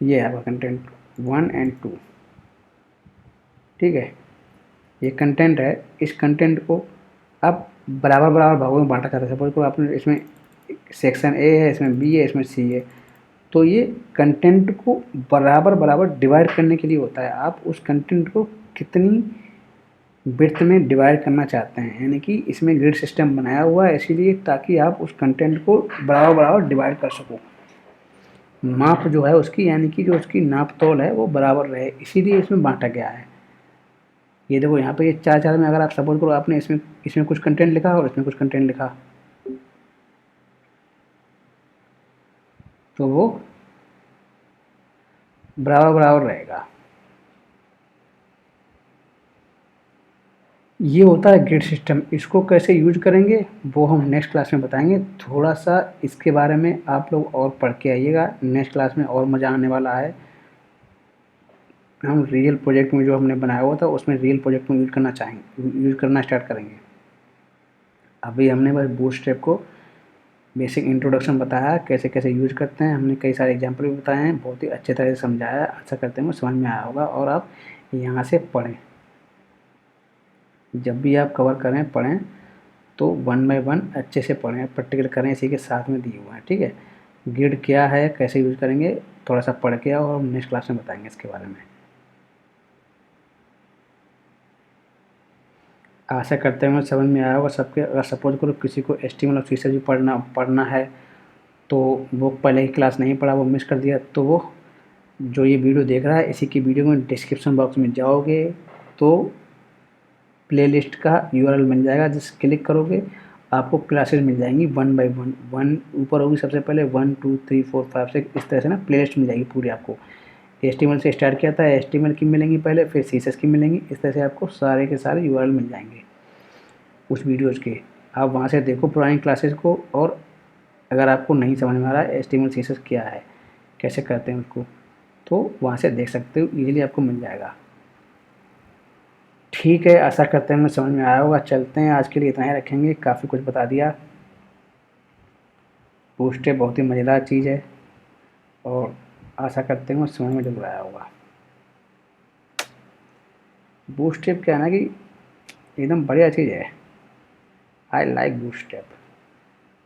ये है आपका कंटेंट 1 और 2। ठीक है, ये कंटेंट है, इस कंटेंट को आप बराबर बराबर भागों में बांटा जाता है। सपोज करो आपने इसमें सेक्शन ए है, इसमें बी है, इसमें सी है, तो ये कंटेंट को बराबर बराबर डिवाइड करने के लिए होता है। आप उस कंटेंट को कितनी विड्थ में डिवाइड करना चाहते हैं, यानी कि इसमें ग्रिड सिस्टम बनाया हुआ है इसीलिए, ताकि आप उस कंटेंट को बराबर बराबर डिवाइड कर सको। माप जो है उसकी, यानी कि जो उसकी नाप तोल है वो बराबर रहे, इसीलिए इसमें बांटा गया है। ये देखो यहाँ पे ये 4 4 में अगर आप सपोज करो आपने इसमें इसमें कुछ कंटेंट लिखा और इसमें कुछ कंटेंट लिखा, तो वो बराबर बराबर रहेगा। ये होता है ग्रिड सिस्टम। इसको कैसे यूज करेंगे वो हम नेक्स्ट क्लास में बताएंगे। थोड़ा सा इसके बारे में आप लोग और पढ़ के आइएगा, नेक्स्ट क्लास में और मज़ा आने वाला है। हम रियल प्रोजेक्ट में जो हमने बनाया हुआ था उसमें रियल प्रोजेक्ट में यूज करना स्टार्ट करेंगे। अभी हमने बस बूटस्ट्रैप को बेसिक इंट्रोडक्शन बताया, कैसे कैसे यूज करते हैं। हमने कई सारे एग्जाम्पल भी बताए हैं, बहुत ही अच्छे तरह से समझाया। आशा करते हैं समझ में आया होगा और आप यहाँ से पढ़ें। जब भी आप कवर करें पढ़ें तो 1 बाय 1 अच्छे से पढ़ें, प्रैक्टिकल करें, इसी के साथ में दिए हुए हैं। ठीक है, ग्रिड क्या है, कैसे यूज़ करेंगे, थोड़ा सा पढ़ के और हम नेक्स्ट क्लास में बताएंगे इसके बारे में। आशा करते हैं समझ में आया होगा सबके। अगर सपोज करो किसी को HTML और CSS भी पढ़ना है तो वो पहले ही क्लास नहीं पढ़ा, वो मिस कर दिया, तो वो जो ये वीडियो देख रहा है इसी की वीडियो में डिस्क्रिप्शन बॉक्स में जाओगे तो प्लेलिस्ट का URL मिल जाएगा, जिस क्लिक करोगे आपको क्लासेस मिल जाएंगी 1 बाय 1। 1 ऊपर होगी सबसे पहले, 1 2 3 4 5 6 इस तरह से ना प्लेलिस्ट मिल जाएगी पूरी आपको। HTML से स्टार्ट किया था, HTML की मिलेंगी पहले, फिर CSS की मिलेंगी, इस तरह से आपको सारे के सारे URL मिल जाएंगे उस वीडियोज़ के। आप वहाँ से देखो पुरानी क्लासेस को, और अगर आपको नहीं समझ में आ रहा है HTML CSS क्या है, कैसे करते हैं उसको, तो वहाँ से देख सकते हो, ईजिली आपको मिल जाएगा। ठीक है, आशा करते हैं हमें समझ में आया होगा। चलते हैं, आज के लिए इतना ही रखेंगे, काफ़ी कुछ बता दिया। बूटस्ट्रैप बहुत ही मज़ेदार चीज़ है और आशा करते हैं समझ में जरूर आया होगा। बूटस्ट्रैप क्या है ना कि एकदम बढ़िया चीज़ है। I like bootstrap.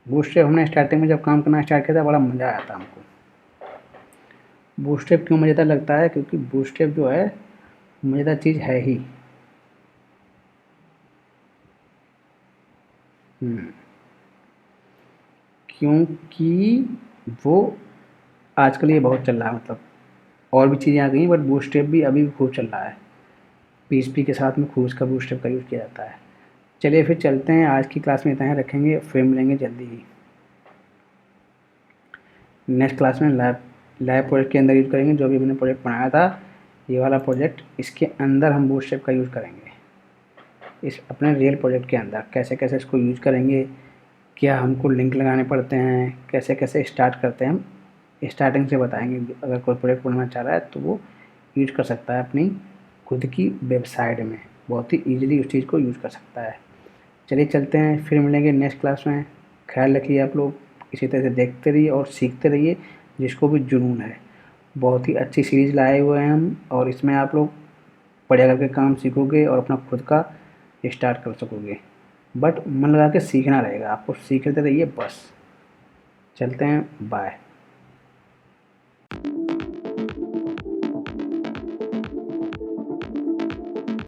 बूटस्ट्रैप हमने स्टार्टिंग में जब काम करना स्टार्ट किया था बड़ा मज़ा आया था हमको। बूटस्ट्रैप क्यों मज़ेदार लगता है? क्योंकि बूटस्ट्रैप जो है मज़ेदार चीज़ है ही। क्योंकि वो आजकल ये बहुत चल रहा है, मतलब और भी चीज़ें आ गई हैं बट बूटस्ट्रैप भी अभी भी खूब चल रहा है। PHP के साथ में खूब इसका बूटस्ट्रैप का यूज़ किया जाता है। चलिए फिर चलते हैं, आज की क्लास में इतना ही रखेंगे, फिर मिलेंगे जल्दी ही। नेक्स्ट क्लास में लैब प्रोजेक्ट के अंदर यूज़ करेंगे। जो भी मैंने प्रोजेक्ट बनाया था ये वाला प्रोजेक्ट, इसके अंदर हम बूटस्ट्रैप का यूज़ करेंगे। इस अपने रियल प्रोजेक्ट के अंदर कैसे कैसे इसको यूज़ करेंगे, क्या हमको लिंक लगाने पड़ते हैं, कैसे कैसे स्टार्ट करते हैं, हम स्टार्टिंग से बताएंगे। अगर कोई प्रोजेक्ट बनाना चाह रहा है तो वो यूज कर सकता है अपनी खुद की वेबसाइट में, बहुत ही ईजिली उस चीज़ को यूज़ कर सकता है। चलिए चलते हैं, फिर मिलेंगे नेक्स्ट क्लास में। ख्याल रखिए आप लोग, इसी तरह से देखते रहिए और सीखते रहिए, जिसको भी जुनून है। बहुत ही अच्छी सीरीज़ लाए हुए हैं हम, और इसमें आप लोग बढ़िया करके काम सीखोगे और अपना खुद का स्टार्ट कर सकोगे। बट मन लगा के सीखना रहेगा, आपको सीखते रहिए बस। चलते हैं, बाय।